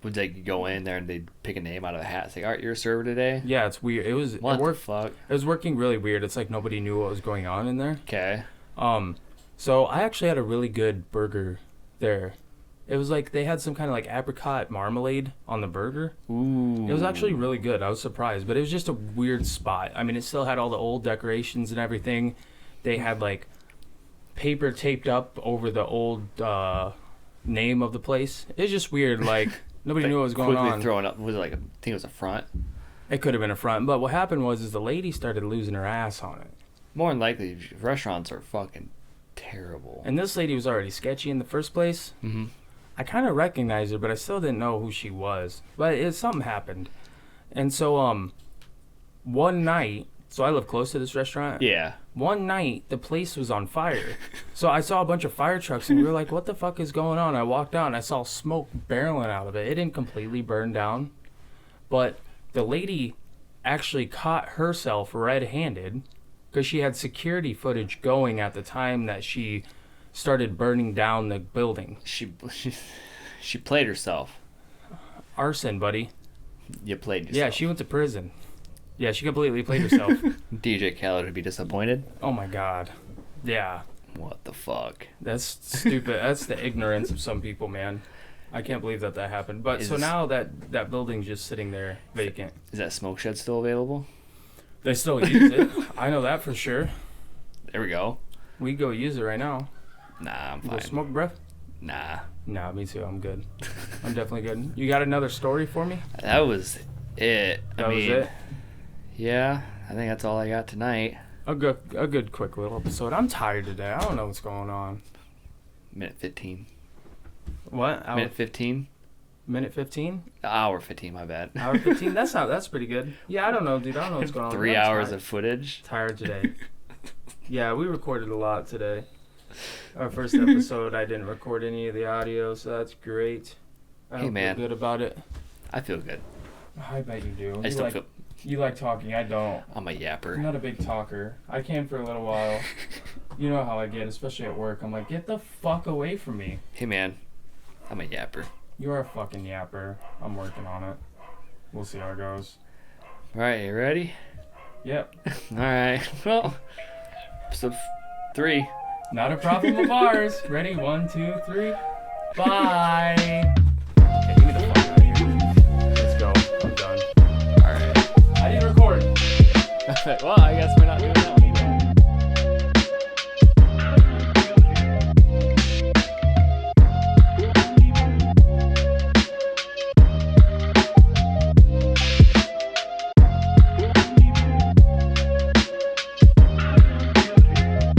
Would they go in there and they'd pick a name out of a hat? It's like, all right, you're a server today? Yeah, it's weird. It What the worked. fuck? It was working really weird. It's like nobody knew what was going on in there. Okay. So I actually had a really good burger there. It was like they had some kind of like apricot marmalade on the burger. Ooh. It was actually really good. I was surprised, but it was just a weird spot. I mean, it still had all the old decorations and everything. They had like paper taped up over the old name of the place. It was just weird. Like nobody knew what was going quickly on. throwing up. Was it like I think it was a front? It could have been a front, but what happened was the lady started losing her ass on it. More than likely, restaurants are fucking terrible. And this lady was already sketchy in the first place. Mm-hmm. I kind of recognized her, but I still didn't know who she was. But something happened. And so, one night, so I live close to this restaurant. Yeah. One night, the place was on fire. So I saw a bunch of fire trucks, and we were like, what the fuck is going on? I walked out, and I saw smoke barreling out of it. It didn't completely burn down. But the lady actually caught herself red-handed because she had security footage going at the time that she started burning down the building. She played herself. Arson, buddy. You played yourself. Yeah, she went to prison. Yeah, she completely played herself. DJ Khaled would be disappointed. Oh my god. Yeah, What the fuck? that's stupid. That's the ignorance of some people, man. I can't believe that happened. But so Is- now that building's just sitting there vacant. Is that smoke shed still available? They still use it. I know that for sure. There we go. We go use it right now. Nah, I'm Go fine. smoke breath? Nah. Nah, me too. I'm good. I'm definitely good. You got another story for me? That was it. That I mean, was it. Yeah, I think that's all I got tonight. A good quick little episode. I'm tired today. I don't know what's going on. Minute 15. What? Minute 15? Minute 15? Hour 15, my bad. Hour 15? That's pretty good. Yeah, I don't know, dude. I don't know what's going on. 3 I'm hours tired. of footage. Tired today. Yeah, we recorded a lot today. Our first episode, I didn't record any of the audio, so that's great. I Hey, don't man. feel good about it. I feel good. I bet you do. I still feel... You like talking, I don't. I'm a I'm yapper. not a big talker. I can for a little while. You know how I get, especially at work. I'm like, get the fuck away from me. Hey, man. I'm a yapper. You're a fucking yapper. I'm working on it. We'll see how it goes. All right, you ready? Yep. All right. Well, episode 3. Not a problem of ours. Ready? 1, 2, 3. Bye. Okay, give me the